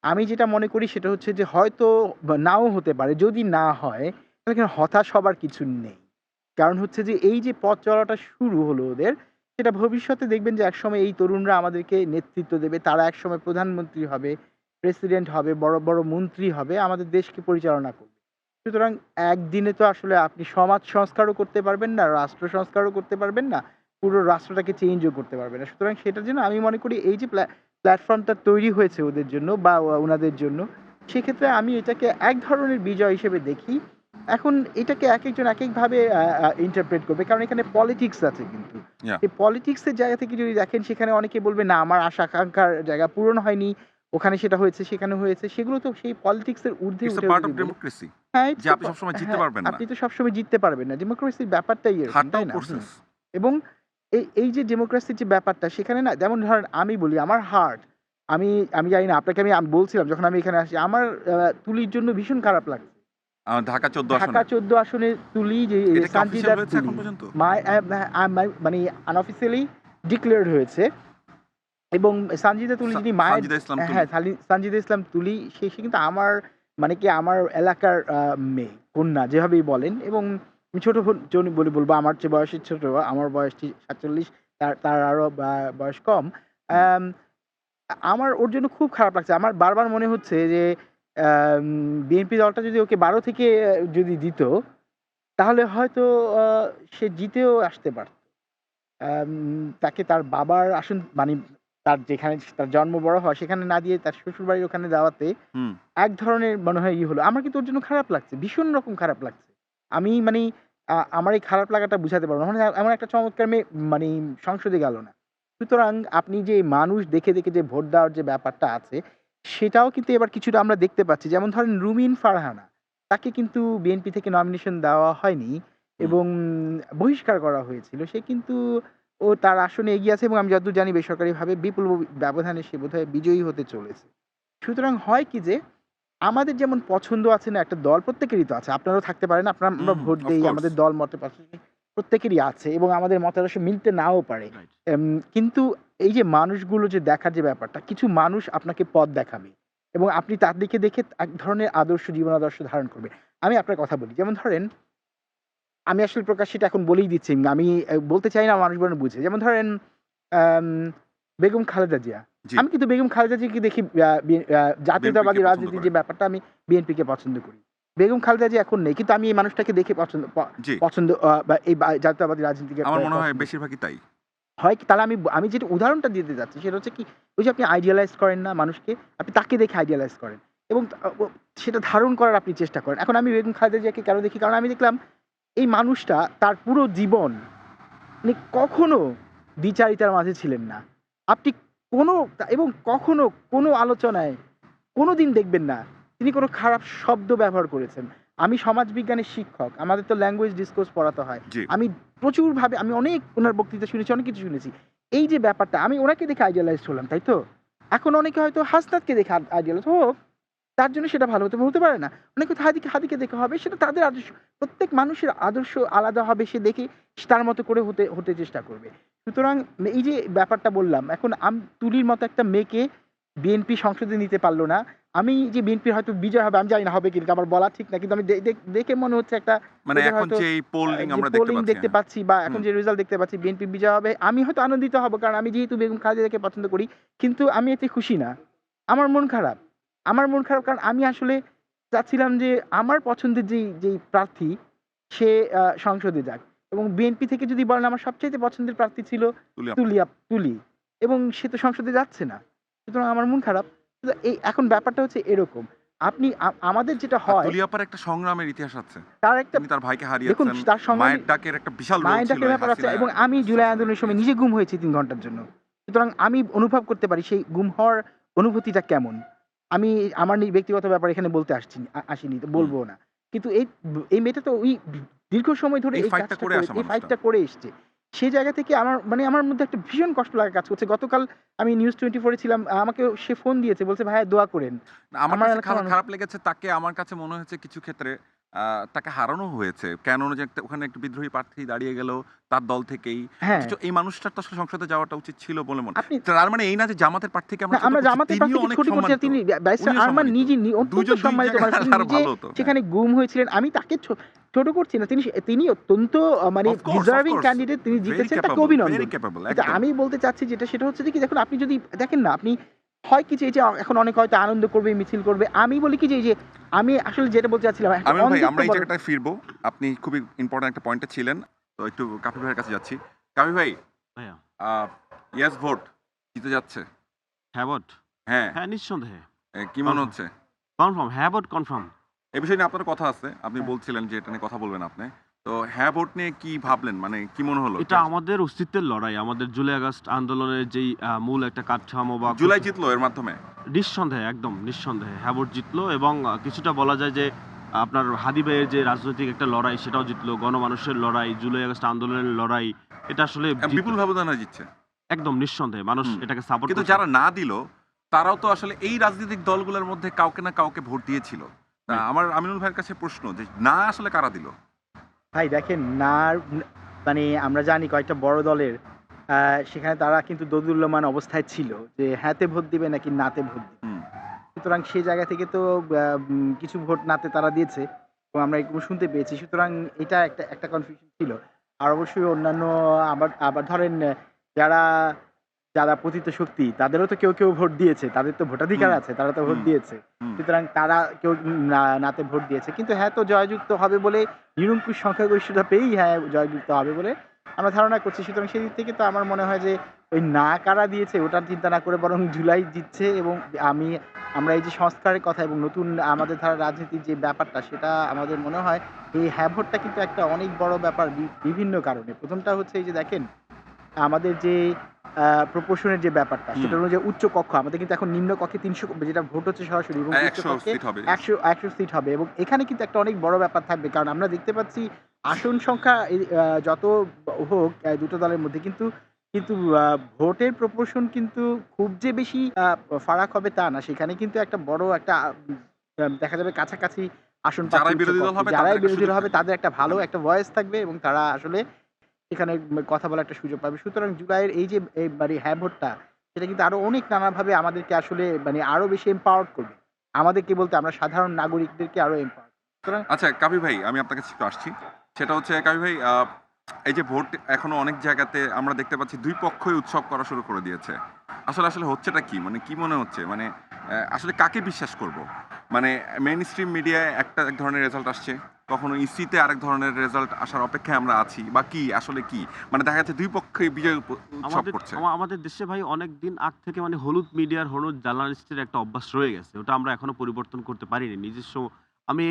আমি যেটা মনে করি সেটা হচ্ছে যে হয়তো বা নাও হতে পারে। যদি না হয় তাহলে এখানে হতাশ হবার কিছু নেই। কারণ হচ্ছে যে এই যে পথ চলাটা শুরু হলো ওদের, সেটা ভবিষ্যতে দেখবেন যে একসময় এই তরুণরা আমাদেরকে নেতৃত্ব দেবে। তারা একসময় প্রধানমন্ত্রী হবে, প্রেসিডেন্ট হবে, বড়, বড় মন্ত্রী হবে, আমাদের দেশকে পরিচালনা করবে। সুতরাং একদিনে তো আসলে আপনি সমাজ সংস্কারও করতে পারবেন না, রাষ্ট্র সংস্কারও করতে পারবেন না, পুরো রাষ্ট্রটাকে চেঞ্জও করতে পারবেন না। সুতরাং সেটার জন্য আমি মনে করি এই যে প্ল্যাটফর্মটা তৈরি হয়েছে ওদের জন্য বা উনাদের জন্য, সেক্ষেত্রে আমি এটাকে এক ধরনের বিজয় হিসেবে দেখি। এখন এটাকে একেকজন একেকভাবে ইন্টারপ্রেট করবে। কারণ এখানে পলিটিক্স আছে কিন্তু। ইয়া এই পলিটিক্স এর জায়গা থেকে যদি দেখেন সেখানে অনেকে বলবে, "না আমার আশা আকাঙ্ক্ষার জায়গা পূরণ হয়নি। ওখানে সেটা হয়েছে, সেখানে হয়েছে।" সেগুলো তো সেই পলিটিক্স এর ঊর্ধ্বে ইটস আ উঠেও পার্ট অফ যদি বলি, ডেমোক্রেসি হ্যাঁ, যে আপনি সবসময় জিততে হ্যাঁ, পারবেন না। আপনি তো সবসময় জিততে পারবেন না। ডেমোক্রেসির ব্যাপারটাই এরকম, হারটাও তাই না? হুম। প্রসেস। এবং এই যে ডেমোক্রেসির যে ব্যাপারটা সেখানে না, যেমন ধরেন আমি বলি আমার হার্ট, আমি আমি জানি না আপনাকে আমি বলছিলাম যখন আমি এখানে আসি আমার তুলির জন্য ভীষণ খারাপ লাগছে। ঢাকা ১৪ ঢাকা আসনে। ১৪ আসনের তুলি যে এটা কি অফিসিয়াল সানজিদার হয়েছে এখন তুলি। পর্যন্ত? মানে আনঅফিসিয়ালি ডিক্লেয়ার্ড হয়েছে এবং সানজিদা তুলি যিনি মায়ের, সানজিদা ইসলাম তুলি। হ্যাঁ, সানজিদা ইসলাম তুলি সে কিন্তু আমার মানে কি আমার এলাকার মেয়ে, কন্যা যেভাবেই বলেন এবং আমি ছোট বোন জন্য বলবো আমার চেয়ে বয়সে ছোট, আমার বয়স ৪৭, তার আরো বয়স কম। হুম। আম আমার ওর জন্য খুব খারাপ লাগছে। আমার বারবার মনে হচ্ছে যে আম বিএনপি দলটা যদি ওকে ১২ থেকে যদি দিত, তাহলে হয়তো আ সে জিতেও আসতে পারত। আম তাকে তার বাবার আসন মানে তার যেখানে তার জন্ম বড় হওয়া সেখানে না দিয়ে তার শ্বশুরবাড়ির ওখানে দেওয়াতে হুম। এক ধরনের মনে হয় হলো। আমার কিন্তু ওর জন্য খারাপ লাগছে। ভীষণ রকম খারাপ লাগছে। আমি মানি আমার এই খারাপ লাগাটা বুঝাতে পারব না। মানে এমন একটা চমৎকার মেয়ে মানি সংসদে গেল না। সুতরাং আপনি যে মানুষ দেখে যে ভোট দেওয়ার যে ব্যাপারটা আছে, সেটাও কিন্তু এবার কিছুটা আমরা দেখতে পাচ্ছি। যেমন ধরেন রুমিন ফারহানা, তাকে কিন্তু বিএনপি থেকে নমিনেশন দেওয়া হয়নি হুম। এবং বহিষ্কার করা হয়েছিল। সে কিন্তু ও তার আসনে এগিয়ে আছে এবং আমি যতদূর জানি বেসরকারিভাবে বিপুল ব্যবধানে সে বোধহয় বিজয়ী হতে চলেছে। সুতরাং হয় কি যে আমাদের যেমন পছন্দ আছে না একটা দল প্রত্যেকেরই তো আছে। আপনারও থাকতে পারেন। আমরা হুম, ভোট অফ দেই। কোর্স। আমাদের দল মতে পছন্দ প্রত্যেকেরই আছে এবং আমাদের মতাদর্শ মিলতে নাও পারে। রাইট। কিন্তু এই যে মানুষগুলো যে দেখার যে ব্যাপারটা, কিছু মানুষ আপনাকে পথ দেখাবে এবং আপনি তার দিকে দেখে এক ধরনের আদর্শ জীবন আদর্শ ধারণ করবেন। আমি আপনার কথা বলি। যেমন ধরেন আমি আসলে প্রকাশ্যে এটা এখন বলেই দিচ্ছি। আমি বলতে চাই না মানুষ যেন বুঝে। যেমন ধরেন আম বেগম খালেদা জিয়া। জি। আমি কিন্তু বেগম খালেদা জিয়াকে দেখি বিএনপিকে জাতীয়তাবাদী পছন্দ রাজনীতির যে করেন। ব্যাপারটা আমি বিএনপিকে পছন্দ করি। বেগম খালেদা জিয়া এখন নেই। কিন্তু আমি এই মানুষটাকে দেখে জি। পছন্দ বা এই জাতীয়তাবাদী রাজনীতিকে আমার মনে হয় পছন্দ করি। বেশিরভাগই তাই। হয় কি তাহলে আমি যেটা উদাহরণটা দিতে যাচ্ছি সেটা হচ্ছে কি, ওই যে আপনি আইডিয়ালাইজ করেন না মানুষকে, আপনি তাকে দেখে আইডিয়ালাইজ করেন এবং সেটা ধারণ করার আপনি চেষ্টা করেন। এখন আমি বেগম খালেদা জিয়াকে কেন দেখি? কারণ আমি দেখলাম এই মানুষটা তার পুরো জীবন মানে কখনো দ্বিচারিতার মাঝে ছিলেন না। আপনি কোনো এবং কখনো কোনো আলোচনায় কোনোদিন দেখবেন না তিনি কোনো খারাপ শব্দ ব্যবহার করেছেন। আমি সমাজবিজ্ঞানের শিক্ষক, আমাদের তো ল্যাঙ্গুয়েজ ডিসকোর্স পড়াতে হয়। জি। আমি প্রচুরভাবে আমি অনেক ওনার বক্তৃতা শুনেছি, অনেক কিছু শুনেছি। এই যে ব্যাপারটা আমি ওনাকে দেখে আইডিয়ালাইজড হলাম, তাই তো? এখন অনেকে হয়তো হাসনাতকে দেখে আইডিয়ালাইজড হোক, তার জন্য সেটা ভালো হতে পারে না। অনেকে হয়তো হাদিকে দেখে হবে, সেটা তাদের আদর্শ। প্রত্যেক মানুষের আদর্শ আলাদা হবে, সে দেখে তার মতো করে হতে চেষ্টা করবে। সুতরাং এই যে ব্যাপারটা বললাম, এখন তুলির মতো একটা মেয়েকে বিএনপি সংসদে নিতে পারল না। আমি যে বিএনপির হয়তো বিজয় হবে আমি জানি না হবে কি, আমার বলা ঠিক না। কিন্তু আমি দেখে মনে হচ্ছে একটা মানে ওদের এখন হয়তো যে এই পোলিং যে আমরা পোলিং দেখতে দেখতে পাচ্ছি, পাচ্ছি বা এখন হুম। যে রেজাল্ট দেখতে পাচ্ছি বিএনপি বিজয় হবে। আমি হয়তো আনন্দিত হব, কারণ আমি যেহেতু বেগম খালেদাকে পছন্দ করি। কিন্তু আমি এতে খুশি না। আমার মন খারাপ। আমার মন খারাপ কারণ আমি আসলে চাচ্ছিলাম যে আমার পছন্দের যেই প্রার্থী সে সংসদে যাক। এবং বিএনপি থেকে যদি বলেন, আমার সবচাইতে পছন্দের প্রার্থী ছিল তুলি আপা। তুলি। এবং সে তো সংসদে যাচ্ছে না। সুতরাং আমার মন খারাপ। তো এই এখন ব্যাপারটা হচ্ছে এরকম। আপনি আমাদের যেটা আর হয় তুলি আপার একটা সংগ্রামের ইতিহাস আছে। তার একটা তিনি তার ভাইকে দেখুন হারিয়েছেন। তার সংগ্রামী মায়ের ডাকের একটা বিশাল রোল মায়ের ছিল ডাকের এই ব্যাপার আছে, হাসিনা এবং আমি জুলাই শাসনের আন্দোলনের সময় পিছনে। নিজে গুম হয়েছি ৩ ঘন্টার জন্য। সুতরাং আমি অনুভব করতে পারি সেই গুম হওয়ার অনুভূতিটা কেমন। আমি আমার ব্যক্তিগত ব্যাপার এখানে বলতে আসিনি, তো হুম। বলবো না। কিন্তু এই মেয়েটা তো ওই দীর্ঘ সময় ধরে এই এই ফাইটটা কাজটা করে আসা এই মানুষটা। ফাইটটা করে এসছে। সেই জায়গা থেকে আমার মধ্যে একটা ভীষণ কষ্ট লাগা কাজ করছে। গতকাল আমি নিউজ 24 এ ছিলাম। আমাকে সে ফোন দিয়েছে, বলছে, "ভাইয়া দোয়া করেন।" না, আমার আমার কাছে এলাকার মানুষ। খারাপ লেগেছে তাকে, আমার কাছে মনে হয়েছে কিছু ক্ষেত্রে তাকে হারানো হয়েছে। কেন যে ওখানে একটা বিদ্রোহী প্রার্থী দাঁড়িয়ে গেল তার দল থেকেই। হ্যাঁ, অথচ এই মানুষটার তো আসলে সংসদে যাওয়াটা উচিত ছিল বলে মনে আপনি তার মানে এই না যে জামাতের প্রার্থীকে না, আমরা ছোট আমরা করছি। জামাতের তিনিও প্রার্থীকে অনেক ছোট করছি না। সম্মানিত। তিনি ব্যারিস্টার উনিও আরমান সম্মানিত। নিজে অত্যন্ত ২ জন ২ সম্মানিত মানুষ। জায়গায় তিনি আরো নিজে ভালো তো। হ্যাঁ। সেখানে গুম হয়েছিলেন। আমি তাকে ছোট করছি না। তিনি অত্যন্ত মানে of course, of deserving course. Candidate. তিনি ভেরি জিতেছেন, তাকে ক্যাপাবল, ভেরি অভিনন্দন। ক্যাপাবল কিন্তু একদম। আমি বলতে চাচ্ছি সেটা হচ্ছে যে কি, দেখুন আপনি যদি দেখেন না, আপনি হয় কি যে এই যে এখন অনেকে হয়তো আনন্দ করবে, মিছিল করবে। আমি বলি কি যে এই যে আমি আসলে যেটা বলতে চাচ্ছিলাম, একটা আমিনুল ভাই, অন্ধত্ব আমরা এই বলে। জায়গাটায় ফিরবো। আপনি খুবই ইম্পোর্টেন্ট একটা পয়েন্টে ছিলেন। তো একটু কাফি ভাইয়ের কাছে যাচ্ছি। কাফি ভাই, ভাইয়া আ ইয়েস ভোট জিতে যাচ্ছে। হ্যাঁ বট হ্যাঁ, হ্যাঁ নিঃসন্দেহে কি মনে কনফার্ম হচ্ছে? কনফার্ম হ্যাঁ বট কনফার্ম। এ বিষয় নিয়ে আপনার কথা আছে। আপনি হ্যাঁ। বলছিলেন যে এটা নিয়ে কথা বলবেন আপনি। তো হ্যাঁ ভোট নিয়ে কি ভাবলেন? মানে কি মনে হলো? এটা আমাদের অস্তিত্বের লড়াই। আমাদের জুলাই আগস্ট আন্দোলনের যেই মূল একটা কাঠামো বা জুলাই জিতলো এর মাধ্যমে। নিঃসন্দেহে, একদম নিঃসন্দেহে হ্যাঁ ভোট জিতলো এবং কিছুটা বলা যায় যে আপনার হাদি ভাইয়ের যে রাজনৈতিক একটা লড়াই সেটাও জিতলো। গণমানুষের লড়াই, জুলাই আগস্ট আন্দোলনের লড়াই, এটা আসলে জিতলো। বিপুল ব্যবধানে জিতছে। একদম নিঃসন্দেহে মানুষ হুম। এটাকে সাপোর্ট কিন্তু করছে। যারা না দিল, তারাও তো আসলে এই রাজনৈতিক দলগুলোর মধ্যে কাউকে না কাউকে ভোট দিয়েছিল। রাইট। আমার আমিনুল ভাইয়ের কাছে প্রশ্ন যে না আসলে কারা দিল? ভাই দেখেন মানে আমরা জানি কয়েকটা বড় দলের সেখানে তারা কিন্তু দোদুল্যমান অবস্থায় ছিল যে হ্যাঁতে ভোট দিবে নাকি নাতে ভোট দিবে। হুম। সুতরাং সেই জায়গা থেকে তো কিছু ভোট নাতে তারা দিয়েছে এবং আমরা এরকম শুনতে পেয়েছি। সুতরাং এটা একটা কনফিউশন ছিল। আর অবশ্যই অন্যান্য আবার আবার ধরেন যারা যারা পতিত শক্তি তাদেরও তো কেউ ভোট দিয়েছে। তাদের তো ভোটাধিকার হুম, আছে। তারা তো ভোট হুম, দিয়েছে। হুম। সুতরাং তারা কেউ নাতে ভোট দিয়েছে। কিন্তু হ্যাঁ তো জয়যুক্ত হবে বলে নিরঙ্কুশ সংখ্যাগরিষ্ঠতা পেয়েই হ্যাঁ জয়যুক্ত হবে বলে আমরা ধারণা করছি। সুতরাং সেই দিক থেকে তো আমার মনে হয় যে ওই না কারা দিয়েছে ওটার চিন্তা না করে বরং জুলাই জিতছে। এবং আমরা এই যে সংস্কারের কথা এবং নতুন আমাদের ধারার রাজনীতির যে ব্যাপারটা, সেটা আমাদের মনে হয় এই হ্যাঁ ভোটটা কিন্তু একটা অনেক বড় ব্যাপার বিভিন্ন কারণে। ১ম টা হচ্ছে এই যে দেখেন আমাদের যে প্রপোর্শনের যে ব্যাপারটা, হুম। সেটা অনুযায়ী উচ্চ কক্ষ আমাদের কিন্তু এখন নিম্ন কক্ষে ৩০০, যেটা ভোট হচ্ছে সরাসরি, এবং উচ্চ ১০০ কক্ষে সিট হবে। ১০০ সিট হবে। এবং এখানে কিন্তু একটা অনেক বড় ব্যাপার থাকবে। কারণ আমরা দেখতে পাচ্ছি আসন সংখ্যা যত হোক দুটো দলের মধ্যে, কিন্তু ভোটের প্রপোর্শন কিন্তু খুব যে বেশি ফারাক হবে তা না। সেখানে কিন্তু একটা বড় একটা দেখা যাবে কাছাকাছি আসন পাচ্ছে যারাই উচ্চ বিরোধী দল কক্ষে। হবে তাদের যারাই একটা বিরোধী সুযোগ দল হবে থাকবে। তাদের একটা ভালো একটা ভয়েস থাকবে এবং তারা আসলে এখানে কথা বলার একটা সুযোগ পাবে। সুতরাং জুলাইয়ের এই যে মানে হ্যাঁ ভোটটা, সেটা কিন্তু আরো অনেক নানাভাবে আমাদেরকে আসলে মানে আরো বেশি এম্পাওয়ার্ড করবে। আমাদেরকে বলতে আমরা সাধারণ নাগরিকদেরকে আরো এম্পাওয়ার্ড। সুতরাং আচ্ছা কাবি ভাই, আমি আপনার কাছে একটু আসছি। সেটা হচ্ছে কাবি ভাই, এই যে ভোট এখনো অনেক জায়গাতে আমরা দেখতে পাচ্ছি ২ পক্ষই উৎসব করা শুরু করে দিয়েছে। আসলে হচ্ছেটা কি? মানে কি মনে হচ্ছে? মানে আসলে কাকে বিশ্বাস করব? মানে মেইনস্ট্রিম মিডিয়ায় এক ধরনের রেজাল্ট আসছে। কখনো ইসিতে আরেক ধরনের রেজাল্ট আসার অপেক্ষায় আমরা আছি। বা কি আসলে কি? মানে দেখা যাচ্ছে ২ পক্ষই বিজয় উৎসব আমাদের করছে। আমাদের দেশে ভাই অনেকদিন আগ থেকে মানে হলুদ মিডিয়ার, হলুদ জার্নালিস্টের একটা অভ্যাস রয়ে গেছে। ওটা আমরা এখনো পরিবর্তন করতে পারিনি। নিজস্ব আমি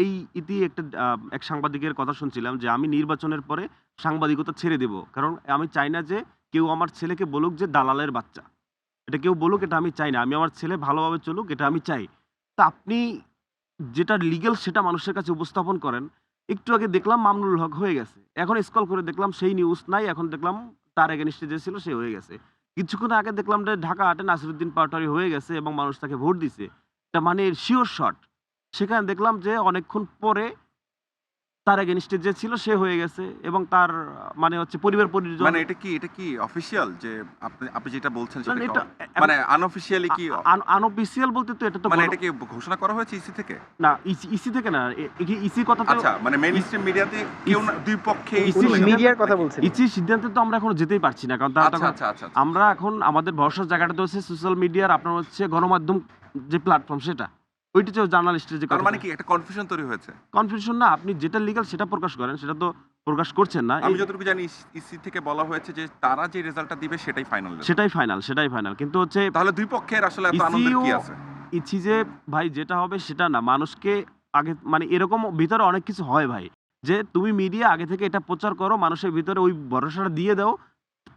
এই ইতি একটা এক সাংবাদিকের কথা শুনছিলাম যে, "আমি নির্বাচনের পরে সাংবাদিকতা ছেড়ে দেব। কারণ আমি চাই না যে কেউ আমার ছেলেকে বলুক যে দালালের বাচ্চা। এটা কেউ বলুক, এটা আমি চাই না। আমি আমার ছেলে ভালোভাবে চলুক, এটা আমি চাই।" তা আপনি যেটা লিগ্যাল সেটা মানুষের কাছে উপস্থাপন করেন। একটু আগে দেখলাম মামুনুল হক হয়ে গেছে। এখন স্ক্রল করে দেখলাম সেই নিউজ নাই। এখন দেখলাম তার এগেইনস্টে যে ছিল সে হয়ে গেছে। কিছুক্ষণ আগে দেখলাম যে ঢাকা হাটে নাসিরুদ্দিন পাটোয়ারি হয়ে গেছে এবং মানুষ তাকে ভোট দিছে। এটা মানে সিওর শট। সেখানে দেখলাম যে অনেকক্ষণ পরে তার এগেইনস্টে যে ছিল সে হয়ে গেছে এবং তার মানে হচ্ছে পরিবার-পরিজন মানে এটা কি অফিসিয়াল যে আপনি যেটা বলছেন না, সেটা কি এটা মানে আনঅফিসিয়ালি কি আনঅফিসিয়াল বলতে তো এটা তো মানে এটা কি ঘোষণা করা হয়েছে ইসি থেকে? না ইসি থেকে না। ইসি কথা তো আচ্ছা, মানে মেইনস্ট্রিম মিডিয়াতে কেউ না, দুই পক্ষে উনি মিডিয়ার কথা বলছেন। ইসির সিদ্ধান্তে তো আমরা এখনো যেতেই পারছি না। কারণ তারা আচ্ছা তখন আচ্ছা আচ্ছা আচ্ছা। আমরা এখন আমাদের ভরসার জায়গাটা তো হচ্ছে সোশ্যাল মিডিয়ার আপনার হচ্ছে গণমাধ্যম যে প্ল্যাটফর্ম সেটা। ওইটা হচ্ছে জার্নালিস্টের যে তার কথা। মানে কি একটা কনফিউশন তৈরি হয়েছে? কনফিউশন না, আপনি যেটা লিগ্যাল সেটা প্রকাশ করেন, সেটা তো প্রকাশ করছেন না। আমি যতটুকু জানি ইসি থেকে বলা হয়েছে যে তারা যে রেজাল্টটা দিবে সেটাই ফাইনাল। সেটাই ফাইনাল। কিন্তু হচ্ছে তাহলে দুই পক্ষের আসলে এত আনন্দের কি আছে? ইচ্ছি যে ভাই যেটা হবে সেটা না, মানুষকে আগে মানে এরকম ভিতরে অনেক কিছু হয় ভাই, যে তুমি মিডিয়া আগে থেকে এটা প্রচার করো, মানুষের ভিতরে ওই ভরসাটা দিয়ে দাও,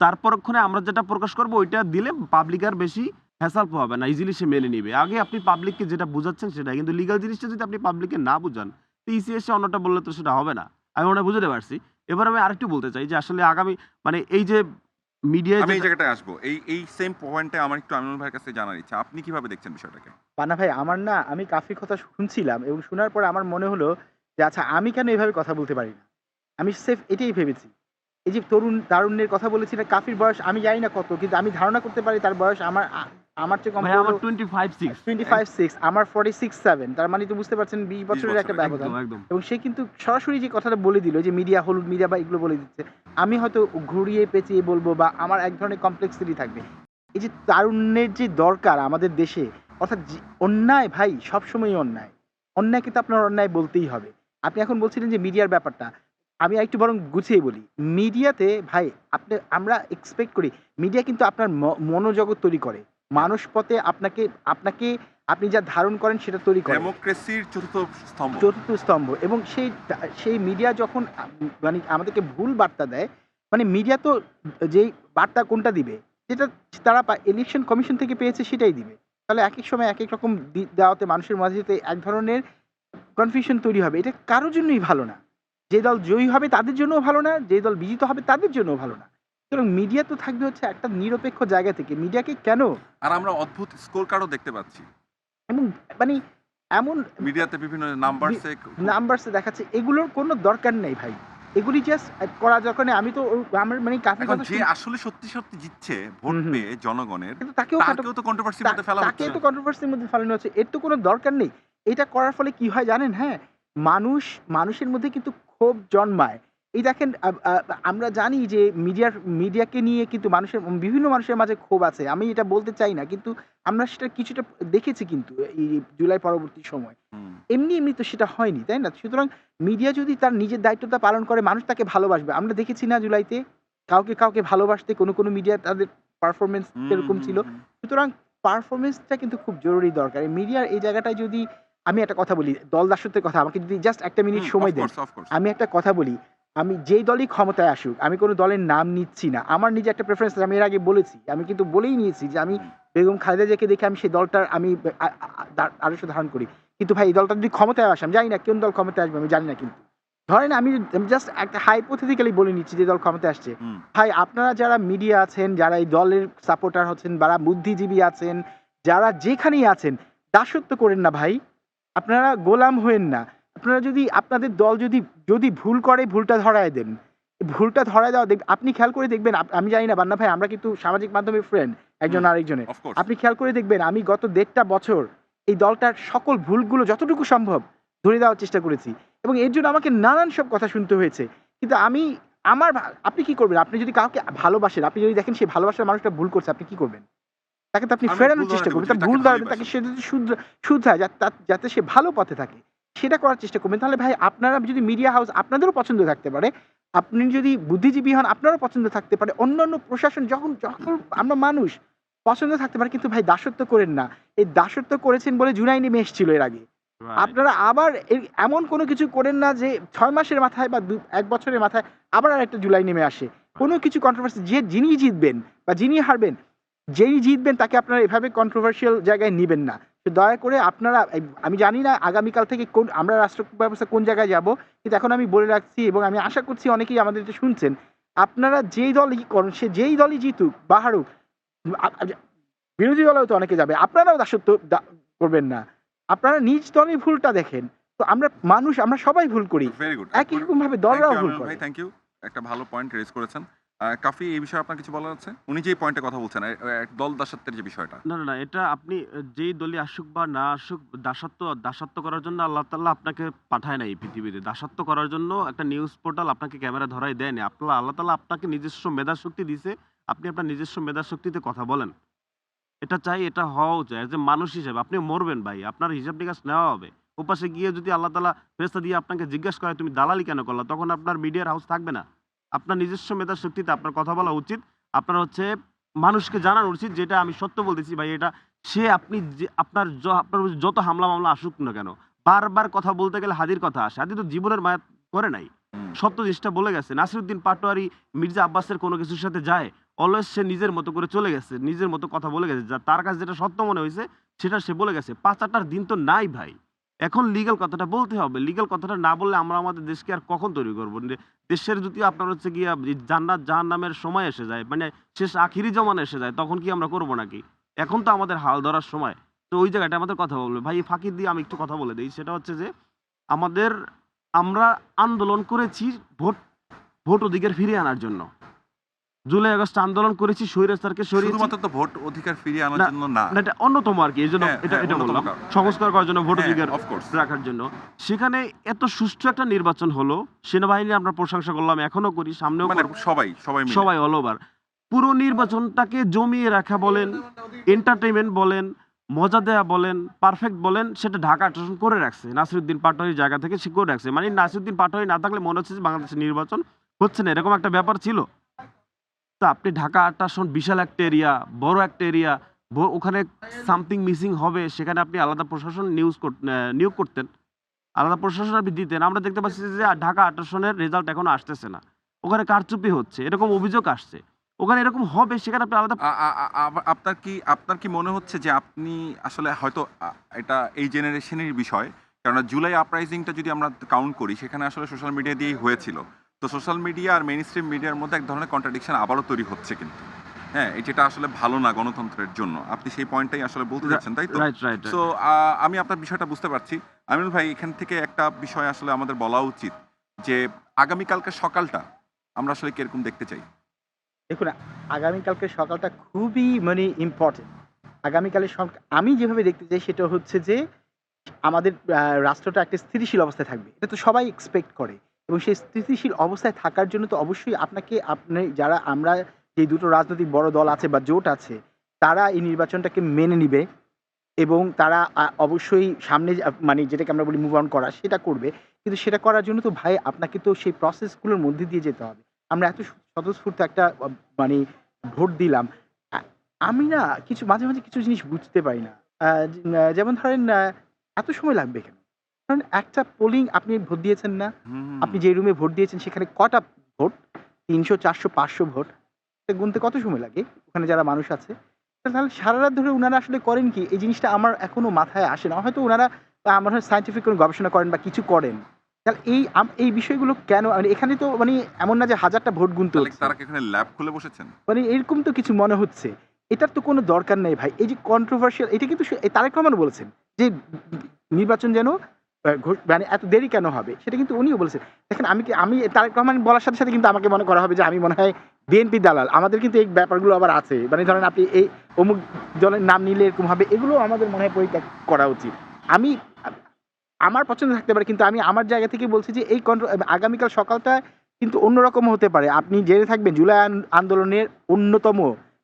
তারপরক্ষণে আমরা যেটা প্রকাশ করবো ওইটা দিলে পাবলিক আর বেশি হ্যাসাল হবে না, ইজিলি সে মেনে নিবে। আগে আপনি পাবলিককে যেটা বুঝাচ্ছেন সেটা, কিন্তু লিগাল জিনিসটা যদি আপনি পাবলিককে না বুঝান তো ইসি এসে অন্যটা বললে তো সেটা হবে না। আমি ওটা বুঝতে পারছি। এবার আমি আরেকটু বলতে চাই যে আসলে আগামী মানে এই যে মিডিয়ায় আমি এই জায়গাটায় আসবো, এই সেম পয়েন্টে আমার একটু আমিনুল ভাইয়ের কাছে জানার ইচ্ছা, আপনি কিভাবে দেখছেন বিষয়টাকে? পানা ভাই, আমার না, আমি কাফির কথা শুনছিলাম এবং শোনার পরে আমার মনে হলো যে আচ্ছা, আমি কেন এভাবে কথা বলতে পারি না। আমি সেফ এটাই ভেবেছি। এই যে তারুণ্যের কথা বলেছি না, কাফির বয়স আমি জানি না কত, কিন্তু আমি ধারণা করতে পারি তার বয়স আমার চেয়ে কম। ভাই আমার 25-6 25-6, আমার 46-7, তার মানে তো বুঝতে পারছেন 20 বছরের একটা ব্যবধান। একদম। এবং সে কিন্তু সরাসরি যে কথাটা বলে দিল যে মিডিয়া, হলুদ মিডিয়া বা এগুলো বলে দিচ্ছে, আমি হয়তো ঘুরিয়ে পেঁচিয়ে বলবো বা আমার এক ধরনের কমপ্লেক্সিটি থাকবে। এই যে তারুণ্যের যে দরকার আমাদের দেশে, অর্থাৎ অন্যায় ভাই সবসময়ই অন্যায়। অন্যায় কিন্তু আপনার অন্যায় বলতেই হবে। আপনি এখন বলছিলেন যে মিডিয়ার ব্যাপারটা, আমি একটু বরং গুছিয়ে বলি। মিডিয়াতে ভাই আমরা এক্সপেক্ট করি, মিডিয়া কিন্তু আপনার মনোজগৎ তৈরি করে। মানুষ পথে আপনাকে আপনি যা ধারণ করেন সেটা তৈরি করে। ডেমোক্রেসির চতুর্থ স্তম্ভ। এবং সেই মিডিয়া যখন মানে আমাদেরকে ভুল বার্তা দেয়, মানে মিডিয়া তো যেই বার্তা কোনটা দিবে, যেটা তারা ইলেকশন কমিশন থেকে পেয়েছে সেটাই দিবে। তাহলে একেক সময় একেক রকম দেওয়াতে মানুষের মাঝে এক ধরনের কনফিউশন তৈরি হবে। এটা কারোর জন্যই ভালো না। যে দল জয়ী হবে তাদের জন্যও ভালো না, যে দল বিজিত হবে তাদের জন্যও ভালো না। সুতরাং মিডিয়া তো থাকবে হচ্ছে একটা নিরপেক্ষ জায়গা থেকে। মিডিয়াকে কেন, আর আমরা অদ্ভুত স্কোর কার্ডও দেখতে পাচ্ছি এবং মানে এমন মিডিয়াতে বিভিন্ন নাম্বারসে দেখাচ্ছে, এগুলোর কোনো দরকার নেই ভাই। এগুলি জাস্ট করা দরকার নেই। আমি তো আমার মানে কাফির এখন কথা যে আসলে সত্যি সত্যি জিতছে ভোট পেয়ে জনগণের, কিন্তু তাকেও তো কন্ট্রোভার্সির মধ্যে ফেলা হচ্ছে। তাকে তো কন্ট্রোভার্সির মধ্যে ফেলানো হচ্ছে। এর তো কোনো দরকার নেই। এটা করার ফলে কি হয় জানেন? হ্যাঁ, মানুষের মধ্যে কিন্তু ক্ষোভ জন্মায়। এই দেখেন, আমরা জানি যে মিডিয়াকে নিয়ে কিন্তু বিভিন্ন মানুষের মাঝে ক্ষোভ আছে। আমি এটা বলতে চাই না, কিন্তু আমরা সেটা কিছুটা দেখেছি কিন্তু এই জুলাই পরবর্তী সময়। এমনি তো সেটা হয়নি, তাই না? সুতরাং মিডিয়া যদি তার নিজের দায়িত্বটা পালন করে, মানুষ তাকে ভালোবাসবে। আমরা দেখেছি না জুলাইতে কাউকে ভালোবাসতে কোনো মিডিয়া তাদের পারফরমেন্স এরকম ছিল। সুতরাং পারফরমেন্সটা কিন্তু খুব জরুরি দরকার। মিডিয়ার এই জায়গাটায় যদি আমি একটা কথা বলি, দল দাসত্বের কথা, আমাকে যদি জাস্ট একটা মিনিট সময় দেন, আমি একটা কথা বলি। আমি যেই দলই ক্ষমতায় আসুক, আমি কোনো দলের নাম নিচ্ছি না। আমার নিজে একটা প্রেফারেন্স আছে, আমি এর আগে বলেছি। আমি কিন্তু বলেই নিয়েছি যে আমি বেগম খালেদা জিয়াকে দেখে আমি সেই দলটার আমি আদর্শ ধারণ করি। কিন্তু ভাই এই দলটা যদি ক্ষমতায় আসে, আমি জানি না কোন দল ক্ষমতায় আসবে, আমি জানি না। কিন্তু ধরেন আমি জাস্ট একটা হাইপোথেটিক্যালি বলে নিচ্ছি যে দল ক্ষমতায় আসছে। ভাই আপনারা যারা মিডিয়া আছেন, যারা এই দলের সাপোর্টার হচ্ছেন, যারা বুদ্ধিজীবী আছেন, যারা যেখানেই আছেন, দাসত্ব করেন না ভাই। আপনারা গোলাম হয়েন না। আপনারা যদি আপনাদের দল যদি ভুল করে, ভুলটা ধরায় দেন। ভুলটা ধরায় দেওয়া আপনি খেয়াল করে দেখবেন, আমি জানি না বান্না ভাই, আমরা কিন্তু সামাজিক মাধ্যমে ফ্রেন্ড একজন আরেকজনের। আপনি খেয়াল করে দেখবেন, আমি গত 1.5 বছর এই দলটার সকল ভুলগুলো যতটুকু সম্ভব ধরে দেওয়ার চেষ্টা করেছি, এবং এর জন্য আমাকে নানান সব কথা শুনতে হয়েছে। কিন্তু আপনি কি করবেন? আপনি যদি কাউকে ভালোবাসেন, আপনি যদি দেখেন সেই ভালোবাসার মানুষটা ভুল করছে, আপনি কি করবেন? তাকে তো আপনি ফেরানোর চেষ্টা করবেন, তার ভুল ধরবেন, তাকে সে যদি শুধরায় যাতে সে ভালো পথে থাকে, সেটা করার চেষ্টা করবেন। তাহলে ভাই আপনারা যদি মিডিয়া হাউস আপনাদেরও পছন্দ থাকতে পারে, আপনি যদি বুদ্ধিজীবী হন আপনারও পছন্দ থাকতে পারে, অন্যান্য প্রশাসন যখন আমরা মানুষ পছন্দ থাকতে পারে, কিন্তু ভাই দাসত্ব করেন না। এই দাসত্ব করেছেন বলে জুলাই নেমে এসেছিল এর আগে। আপনারা আবার এমন কোনো কিছু করেন না যে 6 মাসের মাথায় বা 1 বছরের মাথায় আবার আরেকটা জুলাই নেমে আসে। কোনো কিছু কন্ট্রোভার্সি, যিনি জিতবেন বা যিনি হারবেন, যেই জিতবেন তাকে আপনারা এভাবে কন্ট্রোভার্সিয়াল জায়গায় নিবেন না। তো দয়া করে আপনারা আমি জানি না আগামীকাল থেকে আমরা রাষ্ট্র ব্যবস্থা কোন জায়গায় যাব, কিন্তু এখন আমি বলে রাখছি এবং আমি আশা করছি অনেকেই আমাদের এটা শুনছেন, আপনারা যেই দলই করেন, সে যেই দলই জিতুক বা হারুক, বিরোধী দলেও তো অনেকে যাবে, আপনারাও দাসত্ব করবেন না। আপনারা নিজ দলের ভুলটা দেখেন। তো আমরা মানুষ, আমরা সবাই ভুল করি, ভেরি গুড। একই রকম ভাবে দলরাও ভুল করে। ভাই থ্যাংক ইউ, একটা ভালো পয়েন্ট রেজ করেছেন। কাফি, এই বিষয়ে আপনার কিছু বলার আছে? উনি যে পয়েন্টে কথা বলছেন, দল দাসত্বের যে বিষয়টা। না, এটা আপনি যেই দলই আসুক বা না আসুক, দাসত্ব করার জন্য আল্লাহ তাআলা আপনাকে পাঠায় নাই এই পৃথিবীতে। দাসত্ব করার জন্য একটা নিউজ পোর্টাল আপনাকে ক্যামেরা ধরায় দেয়নি। আল্লাহ তাআলা আপনাকে নিজস্ব মেধাশক্তি দিছে। আপনি আপনার নিজস্ব মেধাশক্তিতে কথা বলেন। এটা চাই, এটা হওয়াও চাই। যে মানুষ হিসেবে আপনি মরবেন ভাই। আপনার হিসাব নিকাশ নেওয়া হবে। ওপাশে গিয়ে যদি আল্লাহ তাআলা ফেরেশতা দিয়ে আপনাকে জিজ্ঞাসা করে তুমি দালালি কেন করলা? তখন আপনার মিডিয়ার হাউস থাকবে না। আপনার নিজস্ব মেধাশক্তিতে আপনার কথা বলা উচিত। আপনার হচ্ছে মানুষকে জানানো উচিত, যেটা আমি সত্য বলতেছি ভাই, এটা সে আপনি যে আপনার আপনার যত হামলা-মামলা আসুক না কেন, বারবার কথা বলতে গেলে হাদির কথা আসে। হাদি তো জীবনের মায়া করে নাই। হুম। সত্য জিনিসটা বলে গেছে। নাসিরুদ্দিন পাটোয়ারি মির্জা আব্বাসের কোনো কিছুর সাথে যায়? অলওয়েজ সে নিজের মতো করে চলে গেছে। নিজের মতো কথা বলে গেছে। তার কাছে যেটা সত্য মনে হইছে সেটা সে বলে গেছে। ৫ ৮ দিন তো নাই ভাই। এখন লিগ্যাল কথাটা বলতে হবে। লিগ্যাল কথাটা না বললে আমরা আমাদের দেশকে আর কখন তৈরি করব? দেশের যদি আপনার হচ্ছে গিয়া জান্নাত জাহান্নামের সময় এসে যায়, মানে শেষ আখিরি জমানা এসে যায়, তখন কি আমরা করব নাকি? এখন তো আমাদের হাল ধরার সময়। তো ওই জায়গাটায় আমাদের কথা বলবে। ভাই ফাঁকি দিয়ে আমি একটু কথা বলে দেই। সেটা হচ্ছে যে আমরা আন্দোলন করেছি ভোট অধিকার ফিরিয়ে আনার জন্য। জুলাই আগস্ট আন্দোলন করেছি স্বৈরাচারকে সরিয়েছি। শুধুমাত্র তো ভোট অধিকার ফিরিয়ে আনার না, জন্য না। না, এটা অন্যতম আরকি। এজন্য হ্যাঁ, এটা অন্যতম বললাম। কারণ। সংস্কার করার জন্য, ভোট হ্যাঁ, অধিকার of course। রাখার জন্য। সেখানে এত সুষ্ঠু একটা নির্বাচন হলো। সেনাবাহিনীর আমরা প্রশংসা করলাম, এখনো করি, সামনেও মানে করব। সবাই মিলে। সবাই অল ওভার। পুরো নির্বাচনটাকে জমিয়ে রাখা বলেন, এন্টারটেইনমেন্ট বলেন, মজা দেয়া বলেন, পারফেক্ট বলেন, সেটা ঢাকা আটশোশন করে রাখছে। নাসিরুদ্দিন পাটোয়ারির জায়গা থেকে সে করে রাখছে। মানে নাসিরুদ্দিন পাটোয়ারি না থাকলে মনে হচ্ছে যে বাংলাদেশের নির্বাচন হচ্ছে না, এরকম একটা ব্যাপার ছিল। তো আপনি ঢাকা ৮ আসন, বিশাল একটা এরিয়া, বড় একটা এরিয়া, ওখানে সামথিং মিসিং হবে, সেখানে আপনি আলাদা প্রশাসন নিয়োগ করতেন, আলাদা প্রশাসন আপনি দিতেন। আমরা দেখতে পাচ্ছি যে ঢাকা ৮ আসনের রেজাল্ট এখনো আসতেছে না। ওখানে কারচুপি হচ্ছে, এরকম অভিযোগ আসছে। ওখানে এরকম হবে, সেখানে আপনি আলাদা আপনার কি মনে হচ্ছে যে আপনি আসলে হয়তো এটা এই জেনারেশনের বিষয়, কেননা জুলাই আপরাইজিংটা যদি আমরা কাউন্ট করি, সেখানে আসলে সোশ্যাল মিডিয়া দিয়েই হয়েছিল। তো সোশ্যাল মিডিয়া আর মেইন স্ট্রিম মিডিয়ার মধ্যে এক ধরনের কন্ট্রাডিকশন আবারও তৈরি হচ্ছে কিন্তু। হ্যাঁ, যেটা আসলে ভালো না গণতন্ত্রের জন্য। আপনি সেই পয়েন্টটাই আসলে বলতে চাচ্ছেন, তাই তো? রাইট। সো আমি আপনার বিষয়টা বুঝতে পারছি। আমিনুল ভাই, এখান থেকে একটা বিষয় আসলে আমাদের বলা উচিত যে আগামীকালকে সকালটা আমরা আসলে কিরকম দেখতে চাই? দেখুন, আগামীকালকের সকালটা খুবই মানে ইম্পর্টেন্ট। আগামীকালের আমি যেভাবে দেখতে চাই সেটা হচ্ছে যে আমাদের রাষ্ট্রটা একটা স্থিতিশীল অবস্থায় থাকবে। এটা তো সবাই এক্সপেক্ট করে, এবং সেই স্থিতিশীল অবস্থায় থাকার জন্য তো অবশ্যই আপনি যারা আমরা যে দুটো রাজনৈতিক বড় দল আছে বা জোট আছে, তারা এই নির্বাচনটাকে মেনে নিবে এবং তারা অবশ্যই সামনে মানে যেটাকে আমরা বলি মুভ অন করা, সেটা করবে। কিন্তু সেটা করার জন্য তো ভাই আপনাকে তো সেই প্রসেসগুলোর মধ্যে দিয়ে যেতে হবে। আমরা এত স্বতঃস্ফূর্ত একটা মানে ভোট দিলাম। আ আমি না মাঝে কিছু জিনিস বুঝতে পারি না। যেমন ধরেন এত সময় লাগবে কেন? কারণ একটা পোলিং আপনি ভোট দিয়েছেন না? হুম। আপনি যে রুমে ভোট দিয়েছেন সেখানে কটা ভোট? ৩০০, ৪০০, ৫০০ ভোট। এটা গুনতে কত সময় লাগে? ওখানে যারা মানুষ আছে? তাহলে সারারাত ধরে উনারা আসলে করেন কি? এই জিনিসটা আমার এখনো মাথায় আসে না। হয়তো উনারা মনে হয় সায়েন্টিফিক কোনো গবেষণা করেন বা কিছু করেন। তাহলে এই বিষয়গুলো কেন মানে এখানে তো মানে এমন না যে হাজারটা ভোট গুনতে তাহলে হচ্ছে। তারা কি এখানে ল্যাব খুলে বসেছেন? মানে এরকম তো কিছু মনে হচ্ছে। এটার তো কোনো দরকার নেই ভাই। এই যে কন্ট্রোভার্সিয়াল, এটা কিন্তু তারেক রহমানও বলেছেন যে নির্বাচন যেন মানে এত দেরি কেন হবে? সেটা কিন্তু উনিও বলেছেন। দেখেন, আমি তারেক রহমান বলার সাথে কিন্তু আমাকে মনে করা হবে যে আমি মনে হয় বিএনপি দালাল। আমাদের কিন্তু এই ব্যাপারগুলো আবার আছে। মানে ধরেন আপনি এই অমুক দলের নাম নিলে এরকম হবে। এগুলো আমাদের মনে হয় পরিত্যাগ করা উচিত। আমি আমার পছন্দ থাকতে পারে, কিন্তু আমি আমার জায়গা থেকে বলছি যে এই আগামীকাল সকালটা কিন্তু অন্যরকম হতে পারে। আপনি জেনে থাকবেন জুলাই আন্দোলনের অন্যতম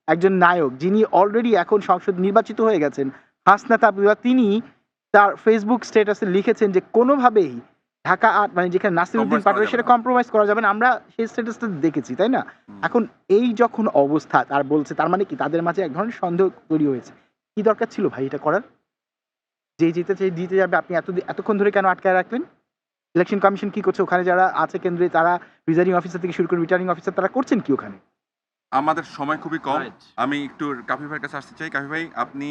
একজন নায়ক, যিনি অলরেডি এখন সংসদ নির্বাচিত হয়ে গেছেন, হাসনাত আবদুল্লাহ, তিনি তার ফেসবুক স্ট্যাটাসে লিখেছেন যে কোনোভাবেই ঢাকা ৮ মানে যেখানে নাসিরুদ্দিন পাটোয়ারি, সেটা কম্প্রোমাইজ করা যাবে না। আমরা সেই স্ট্যাটাসটা দেখেছি, তাই না? এখন এই যখন অবস্থা তার বলছে, তার মানে কি তাদের মাঝে এক ধরনের সন্দেহ তৈরি হয়েছে। কি দরকার ছিল ভাই এটা করার? যে জিতে যাবে আপনি এতক্ষণ ধরে কেন আটকায় রাখলেন? ইলেকশন কমিশন কি করছে? ওখানে যারা আছে কেন্দ্রে, তারা প্রিজাইডিং অফিসার থেকে শুরু করে রিটার্নিং অফিসার, তারা করছেন কি ওখানে? আমাদের সময় খুবই কম। রাইট। আমি একটু কাফি ভাইয়ের কাছে আসতে চাই। কাফি ভাই, আপনি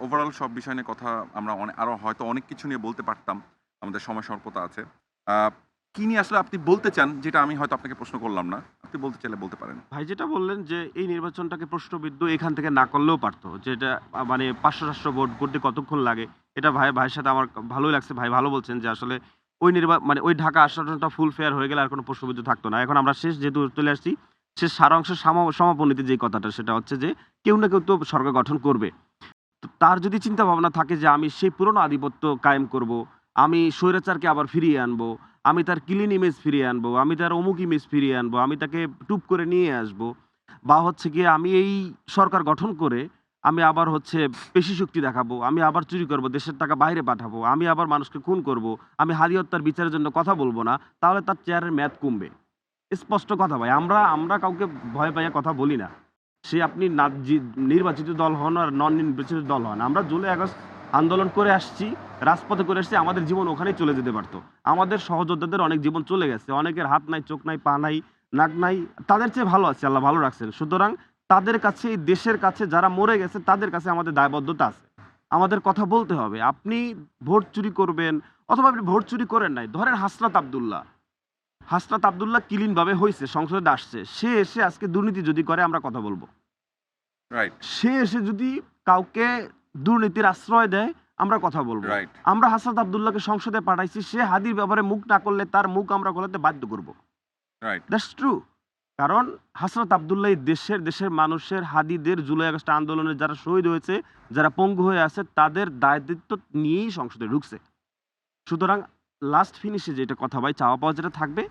ওভারঅল সব বিষয় নিয়ে কথা আমরা আরো হয়তো অনেক কিছু নিয়ে বলতে পারতাম। আমাদের সময় স্বল্পতা আছে। আ কি নিয়ে আসলে আপনি বলতে চান, যেটা আমি হয়তো আপনাকে প্রশ্ন করলাম না? আপনি বলতে চাইলে বলতে পারেন। ভাই যেটা বললেন যে এই নির্বাচনটাকে প্রশ্নবিদ্ধ এখান থেকে না করলেও পারত। যেটা মানে ৫০০-৭০০ ভোট করতে কতক্ষণ লাগে? এটা ভাইয়ের সাথে আমার ভালোই লাগছে। ভাই ভালো বলছেন যে আসলে ওই মানে ওই ঢাকা আসনটা ফুল ফেয়ার হয়ে গেলে আর কোনো প্রশ্নবিদ্ধ থাকতো না। এখন আমরা শেষ যেহেতু চলে আসছি, শেষ সারাংশের সমাপনীতে যে কথাটা সেটা হচ্ছে যে কেউ না কেউ তো সরকার গঠন করবে। তো তার যদি চিন্তা ভাবনা থাকে যে আমি সেই পুরনো আধিপত্য কায়েম করব, আমি স্বৈরাচারকে আবার ফিরিয়ে আনবো, আমি তার ক্লিন ইমেজ ফিরিয়ে আনবো, আমি তার অমুক ইমেজ ফিরিয়ে আনবো, আমি তাকে টুপ করে নিয়ে আসবো, বা হচ্ছে গিয়ে আমি এই সরকার গঠন করে আমি আবার হচ্ছে পেশি শক্তি দেখাবো, আমি আবার চুরি করব, দেশের টাকা বাইরে পাঠাবো, আমি আবার মানুষকে খুন করব, আমি হাদি হত্যার বিচারের জন্য কথা বলবো না, তাহলে তার চেয়ারের মেয়াদ কমবে। স্পষ্ট কথা ভাই। আমরা আমরা কাউকে ভয় পাইয়া কথা বলি না। সে আপনি নির্বাচিত দল হন আর নন নির্বাচিত দল হন। আমরা জুলাই আগস্ট আন্দোলন করে আসছি, রাজপথে করে আসছি, আমাদের জীবন ওখানেই চলে যেতে পারত। আমাদের সহযোদ্ধাদের অনেক জীবন চলে গেছে। অনেকের হাত নাই, চোখ নাই, পা নাই, নাক নাই। তাদের চেয়ে ভালো আছে, আল্লাহ ভালো রাখছেন। সুতরাং তাদের কাছে, এই দেশের কাছে যারা মরে গেছে তাদের কাছে আমাদের দায়বদ্ধতা আছে। আমাদের কথা বলতে হবে। আপনি ভোট চুরি করবেন অথবা আপনি ভোট চুরি করেন নাই। ধরেন হাসনাত আব্দুল্লাহ ক্লিন ভাবে হইছে, সংসদে আসছে। সে এসে আজকে দুর্নীতি যদি করে আমরা কথা বলব। রাইট, সে এসে যদি কাউকে দুর্নীতির আশ্রয় দেয় আমরা কথা বলব। রাইট, আমরা হাসনাত আব্দুল্লাহকে সংসদে পাঠাইছি, সে হাদির ব্যাপারে মুখ না করলে তার মুখ আমরা খোলাতে বাধ্য করব। রাইট। That's true. কারণ হাসনাত আব্দুল্লাহ এই দেশের মানুষের, হাদিদের, জুলাই আগস্ট আন্দোলনে যারা শহীদ হয়েছে, যারা পঙ্গু হয়ে আছে তাদের দায়-দায়িত্ব নিয়েই সংসদে ঢুকছে। সুতরাং লাস্ট ফিনিশে যেটা কথা ভাই, চাওয়া পাওয়া যেটা থাকবে,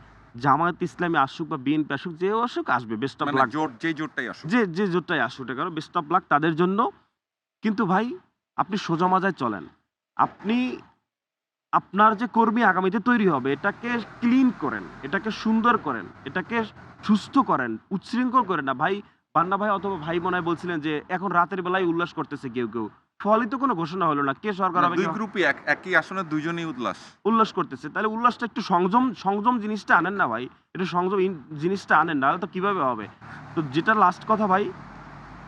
জামায়াত ইসলামী আসুক বা বিএনপি আসুক, যেও আসুক আসবে, বেস্ট অফ মানে লাক। জোট, যেই জোটটাই আসুক। যে জোটটাই আসুক না কেন, বেস্ট অফ লাক তাদের জন্য। কিন্তু ভাই আপনি সোজা মাজায় চলেন। আপনি আপনার যে কর্মী আগামীতে তৈরি হবে এটাকে ক্লিন করেন, এটাকে সুন্দর করেন, এটাকে সুস্থ করেন, উচ্ছৃঙ্খল করেন না। ভাই পান্না ভাই অথবা ভাই মনে হয় বলছিলেন যে এখন রাতের বেলায় উল্লাস করতেছে কেউ। ফলই তো কোনো ঘোষণা হলো না। কে সরকার মানে হবে ২ গ্রুপই একই আসনে ২ জনই উল্লাস। উল্লাস করতেছে। তাহলে উল্লাসটা একটু সংযম জিনিসটা আনেন না ভাই। একটু সংযম জিনিসটা আনেন, নাহলে তো কিভাবে হবে? তো যেটা লাস্ট কথা ভাই,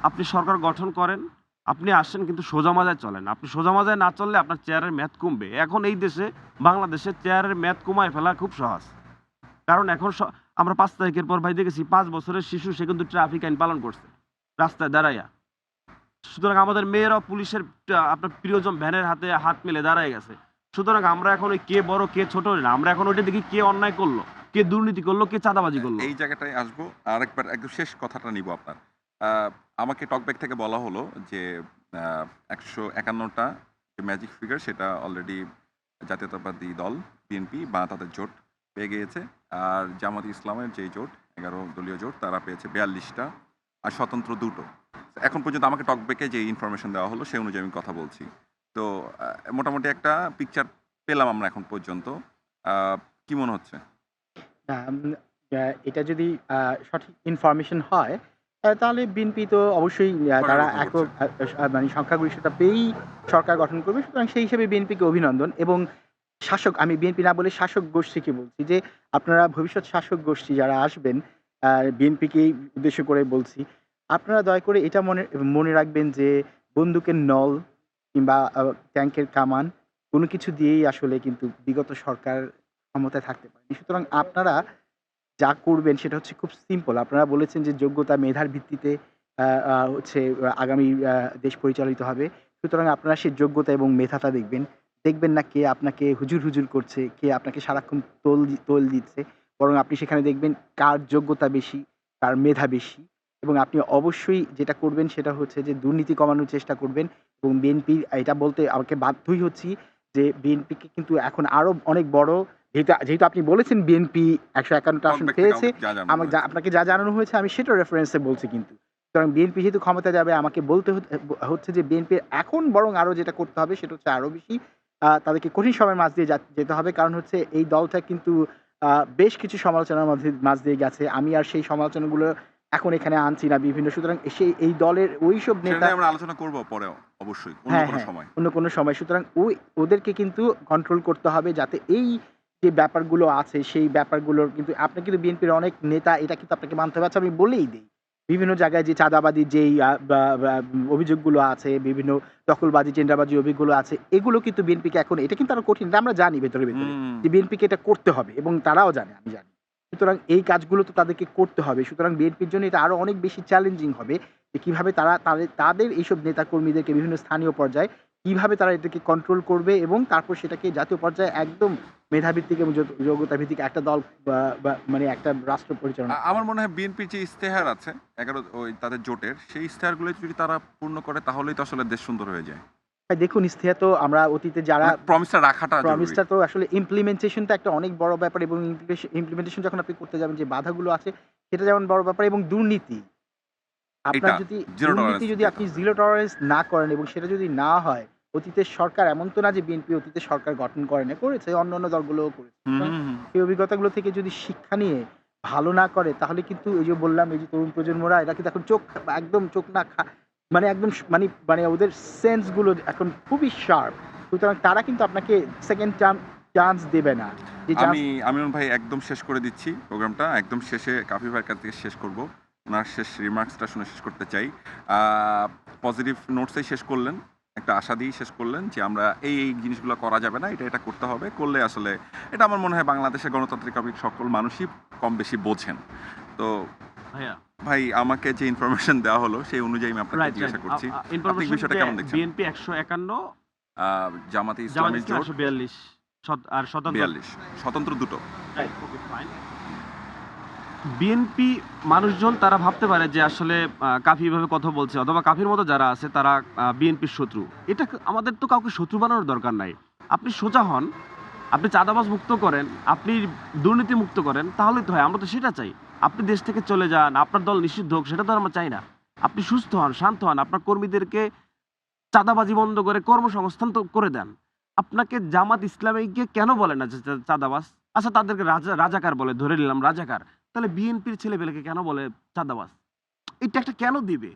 আপনি সরকার গঠন করেন, আপনি আসেন কিন্তু সোজা মাজায় চলেন। আপনি সোজা মাজায় না চললে আপনার চেয়ারের মেয়াদ কমবে। এখন এই দেশে, বাংলাদেশে চেয়ারের মেয়াদ কমায় ফেলা খুব সহজ। কারণ এখন আমরা ৫ তারিখের পর ভাই দেখেছি ৫ বছরের শিশু সে কিন্তু ট্রাফিক আইন পালন করছে। রাস্তায় দাঁড়াইয়া। সুতরাং আমাদের মেয়েরাও পুলিশের আপনার প্রিয়জন ভ্যানের হাতে হাত মেলে দাঁড়ায় গেছে। সুতরাং আমরা এখন ওই কে বড় কে ছোট না। আমরা এখন ওইটা দেখি কে অন্যায় করলো, কে দুর্নীতি করলো, কে চাঁদাবাজি করলো। এই জায়গাটায় আসবো। আরেকবার একদম শেষ কথাটা নিবো আপনার। আ আমাকে টকব্যাক থেকে বলা হলো যে ১৫১ টা যে ম্যাজিক ফিগার সেটা অলরেডি জাতীয়তাবাদী দল বিএনপি বা তাদের জোট পেয়ে গিয়েছে। আর জামাত ইসলামের যে জোট ১১ দলীয় জোট তারা পেয়েছে ৪২ টা আর স্বতন্ত্র ২ টো। এখন পর্যন্ত আমাকে টকব্যাকে যে ইনফরমেশন দেওয়া হলো সেই অনুযায়ী আমি কথা বলছি। তো মোটামুটি একটা পিকচার পেলাম আমরা এখন পর্যন্ত। আ কি মনে হচ্ছে? না, এটা যদি সঠিক ইনফরমেশন হয়, তাহলে বিএনপি তো অবশ্যই তারা সরকার গঠন একক করছে। মানে সংখ্যাগরিষ্ঠতা পেয়েই সরকার গঠন করবে। সুতরাং সেই হিসেবে বিএনপিকে অভিনন্দন এবং শাসক, আমি বিএনপি না বলে শাসক গোষ্ঠীকে বলছি যে, আপনারা ভবিষ্যৎ শাসক গোষ্ঠী যারা আসবেন, বিএনপিকেই উদ্দেশ্য করে বলছি। আপনারা দয়া করে এটা মনে রাখবেন যে, বন্দুকের নল কিংবা ট্যাংকের কামান কোনো কিছু দিয়েই আসলে কিন্তু বিগত সরকার ক্ষমতায় থাকতে পারেনি। সুতরাং আপনারা যা করবেন সেটা হচ্ছে খুব সিম্পল। আপনারা বলেছেন যে যোগ্যতা মেধার ভিত্তিতে আ আ হচ্ছে আগামী দেশ পরিচালিত হবে। সুতরাং আপনারা সেই যোগ্যতা এবং মেধাটা দেখবেন। দেখবেন না কে আপনাকে হুজুর করছে, কে আপনাকে সারাক্ষণ তোল দিচ্ছে। বরং আপনি সেখানে দেখবেন কার যোগ্যতা বেশি, কার মেধা বেশি এবং আপনি অবশ্যই যেটা করবেন সেটা হচ্ছে যে দুর্নীতি কমানোর চেষ্টা করবেন এবং বিএনপি, এটা বলতে আমাকে বাধ্যই হচ্ছি যে বিএনপিকে কিন্তু এখন আরো অনেক বড়, যেহেতু আপনি বলেছেন বিএনপি ১৫১ টা আসন টকব্যাক থেকে পেয়েছে। আমাকে যা জানানো আমাকে হয়েছে। আপনাকে যা জানানো হয়েছে আমি সেটার রেফারেন্স এ বলছি কিন্তু। সুতরাং বিএনপি যেহেতু ক্ষমতায় যাবে আমাকে বলতে হচ্ছে যে বিএনপির এখন বরং আরো যেটা করতে হবে সেটা হচ্ছে আরো বেশি তাদেরকে কঠিন সময়ের মাঝ দিয়ে যেতে হবে। কারণ হচ্ছে এই দলটা কিন্তু আ বেশ কিছু সমালোচনার মাঝ দিয়ে গেছে। আমি আর সেই সমালোচনাগুলো এখন এখানে আনছি না বিভিন্ন। সুতরাং এই দলের ওইসব সেটা নেতা, নিয়ে আমরা আলোচনা করব পরেও অবশ্যই অন্য হ্যাঁ, কোনো হ্যাঁ, সময়। অন্য কোনো সময়। সুতরাং ওদেরকে কিন্তু কন্ট্রোল করতে হবে যাতে এই যে ব্যাপারগুলো আছে সেই ব্যাপারগুলোর কিন্তু, আপনি কিন্তু বিএনপির অনেক নেতা, এটা কিন্তু আপনাকে মানতে হবে। আচ্ছা আমি বলেই দেই বিভিন্ন জায়গায় যে চাঁদাবাদী যেই অভিযোগগুলো আছে, বিভিন্ন দখলবাজি, টেন্ডারবাজি অভিযোগগুলো আছে, এগুলো কিন্তু বিএনপিকে এখন এটা কিন্তু আরো কঠিন। এটা আমরা জানি ভেতরে হুম। যে বিএনপিকে এটা করতে হবে এবং তারাও জানে, আমি জানি। সুতরাং এই কাজগুলো তো তাদেরকে করতে হবে। সুতরাং বিএনপির জন্য এটা আরো অনেক বেশি চ্যালেঞ্জিং হবে যে কিভাবে তারা তাদের এইসব নেতাকর্মীদেরকে বিভিন্ন স্থানীয় পর্যায়ে কিভাবে তারা এটাকে কন্ট্রোল করবে এবং তারপর সেটাকে জাতীয় পর্যায়ে একদম মেধাভিত্তিক এবং যোগ্যতা ভিত্তিক একটা দল মানে একটা রাষ্ট্র পরিচালনা। আমার মনে হয় বিএনপির যে ইশতেহার আছে 11 ওই তাদের জোটের, সেই ইশতেহারগুলো যদি তারা পূর্ণ করে তাহলেই তো আসলে দেশ সুন্দর হয়ে যায়। ভাই দেখুন, ইশতেহার তো আমরা অতীতে যারা প্রমিসটা রাখাটা জরুরি। প্রমিসটা তো আসলে ইমপ্লিমেন্টেশনটা একটা অনেক বড় ব্যাপার এবং ইমপ্লিমেন্টেশন যখন আপনি করতে যাবেন যে বাধাগুলো আছে সেটা যেমন বড় ব্যাপার এবং দুর্নীতি। আপনার এটা যদি জিরো দুর্নীতি টলারেন্স যদি আপনি জিরো টলারেন্স না করেন এবং সেটা যদি না হয়, অতীতের সরকার এমন তো না যে বিএনপি অতীতে সরকার গঠন করে না, করেছে, অন্যান্য দলগুলোও করেছে। সেই অভিজ্ঞতাগুলো থেকে যদি শিক্ষা নিয়ে ভালো না করে তাহলে কিন্তু এই যে বললাম এই যে তরুণ প্রজন্মরা এরা কিন্তু এখন একদম চোখ না মানে একদম মানে ওদের সেন্স গুলো এখন খুবই শার্প। সুতরাং তারা কিন্তু আপনাকে সেকেন্ড চান্স দেবে না। যে আমি আমিনুল ভাই একদম শেষ করে দিচ্ছি প্রোগ্রামটা। একদম শেষে কাফি ভাইয়ের কাছ থেকে শেষ করব। ওনার শেষ রিমার্কসটা শুনে শেষ করতে চাই। পজিটিভ নোটসেই শেষ করলেন। একটা আশা দিয়েই শেষ করলেন যে আমরা এই জিনিসগুলো করা যাবে না, এটা করতে হবে। করলে আসলে এটা আমার মনে হয় বাংলাদেশের গণতান্ত্রিক সকল মানুষই কম বেশি বোঝেন। তো ভাইয়া ভাই আমাকে যে ইনফরমেশন দেওয়া হলো সেই অনুযায়ী আমি আপনাকে রাইট জিজ্ঞাসা করছি। আপনি ইনফরমেশন বিষয়টা কেমন দেখছেন? বিএনপি 151, জামাতে জামাত ইসলামী ইসলাম জোট 142 আর স্বতন্ত্র 42, স্বতন্ত্র দুটো। বিএনপি মানুষজন তারা ভাবতে পারে যে আসলে কাফি এভাবে কথা বলছে অথবা কাফির মতো যারা আছে তারা বিএনপির শত্রু। এটা আমাদের তো কাউকে শত্রু বানানোর দরকার নাই। আপনি সোজা হন, আপনি চাঁদাবাজ মুক্ত করেন, আপনি দুর্নীতি মুক্ত করেন, তাহলেই তো হয়। আমরা তো সেটা চাই। আপনি দেশ থেকে চলে যান, আপনার দল নিষিদ্ধ হোক, সেটা তো আমরা চাই না। আপনি সুস্থ হন, শান্ত হন, আপনার কর্মীদেরকে চাঁদাবাজি বন্ধ করে কর্মসংস্থান তো করে দেন। আপনাকে জামাত ইসলামীকে কেন বলে না যে চাঁদাবাজ? আচ্ছা তাদেরকে রাজাকার বলে, ধরে নিলাম রাজাকার। তাহলে বিএনপির ছেলেপেলেকে কেন বলে চাঁদাবাজ? এটা একটা কেন দিবে?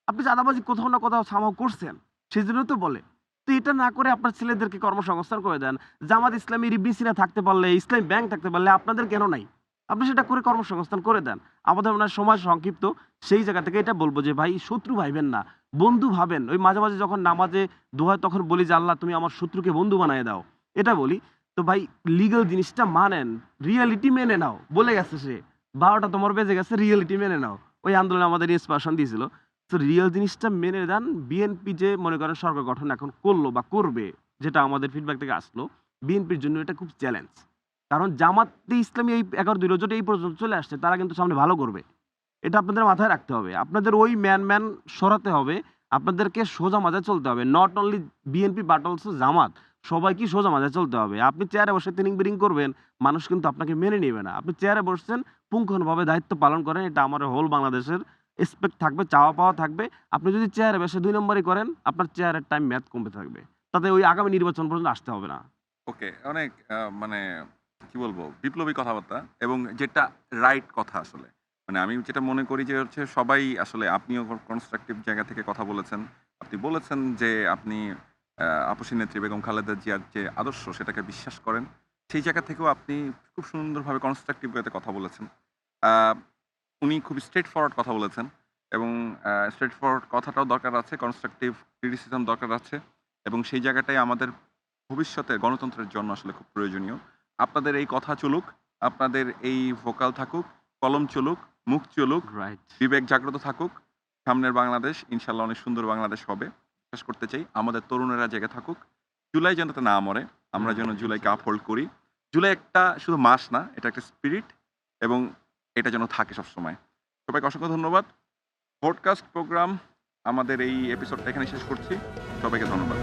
আপনি চাঁদাবাজি কোথাও না কোথাও সামাও করছেন, সেই জন্য তো বলে। তো এটা না করে আপনার ছেলেদেরকে কর্মসংস্থান করে দেন। জামাত ইসলামী ইবনে সিনা থাকতে পারলে, ইসলামী ব্যাংক থাকতে পারলে আপনাদের কেন নাই? আপনি সেটা করে কর্মসংস্থান করে দেন। আমাদের মনে হয় সময় সংক্ষিপ্ত, সেই জায়গা থেকে এটা বলবো যে ভাই শত্রু ভাইবেন না, বন্ধু ভাবেন। ওই মাঝে মাঝে যখন নামাজে দোয়া তখন বলি যে আল্লাহ তুমি আমার শত্রুকে বন্ধু বানায় দাও, এটা বলি। তো ভাই লিগ্যাল জিনিসটা মানেন, রিয়েলিটি মেনে নাও। বলে গেছে সে 12টা তোমার বেজে গেছে, রিয়েলিটি মেনে নাও। ওই আন্দোলনে আমাদের ইন্সপিরেশন দিয়েছিল। তো রিয়েল জিনিসটা মেনে দেন। বিএনপি যে মনে করেন সরকার গঠন এখন করলো বা করবে, যেটা আমাদের ফিডব্যাক থেকে আসলো, বিএনপির জন্য এটা খুব চ্যালেঞ্জ। কারণ জামাতে ইসলামী এই 11 জোট এই পর্যন্ত চলে আসছে, তারা কিন্তু সামনে ভালো করবে। এটা আপনাদের মাথায় রাখতে হবে। আপনাদের ওই ম্যান সরাতে হবে। আপনাদেরকে সোজা মাঝে চলতে হবে। Not only BNP but also Jamaat. সবাইকে সোজা মাঝে চলতে হবে। আপনি চেয়ারে বসে তিনিং বিরিং করবেন, মানুষ কিন্তু আপনাকে মেনে নেবে না। আপনি চেয়ারে বসছেন, পুঙ্খানুভাবে দায়িত্ব পালন করেন, এটা আমার হোল বাংলাদেশের এক্সপেক্ট থাকবে, চাওয়া পাওয়া থাকবে। আপনি যদি চেয়ারে বসে 2 নম্বরই করেন, আপনার চেয়ারের টাইম ম্যাথ কমতে থাকবে। তাতে ওই আগামী নির্বাচন পর্যন্ত আসতে হবে না। ওকে, অনেক মানে কি বলবো বিপ্লবী কথাবার্তা এবং যেটা রাইট কথা আসলে। মানে আমি যেটা মনে করি যে হচ্ছে সবাই আসলে আপনিও কনস্ট্রাকটিভ জায়গা থেকে কথা বলেছেন। আপনি বলেছেন যে আপনি আপসী নেত্রী বেগম খালেদা জিয়ার যে আদর্শ সেটাকে বিশ্বাস করেন। সেই জায়গা থেকেও আপনি খুব সুন্দরভাবে কনস্ট্রাকটিভ ওয়েতে কথা বলেছেন। আ উনি খুব স্ট্রেইট ফরওয়ার্ড কথা বলেছেন এবং স্ট্রেইট ফরওয়ার্ড কথাটাও দরকার আছে, কনস্ট্রাকটিভ ক্রিটিসিজম দরকার আছে এবং সেই জায়গাটাই আমাদের ভবিষ্যতে গণতন্ত্রের জন্য আসলে খুব প্রয়োজনীয়। আপনাদের এই কথা চলুক, আপনাদের এই ভোকাল থাকুক, কলম চলুক, মুখ চলুক, রাইট। বিবেক জাগ্রত থাকুক। সামনের বাংলাদেশ ইনশাআল্লাহ অনেক সুন্দর বাংলাদেশ হবে। বিশ্বাস করতে চাই। আমাদের তরুণেরা জেগে থাকুক। জুলাই যেন না মরে। আমরা যেন জুলাইকে আপহোল্ড করি। জুলাই একটা শুধু মাস না, এটা একটা স্পিরিট এবং এটা যেন থাকে সবসময়। সবাইকে অসংখ্য ধন্যবাদ। পডকাস্ট প্রোগ্রাম আমাদের এই এপিসোডটা এখানে শেষ করছি। সবাইকে ধন্যবাদ।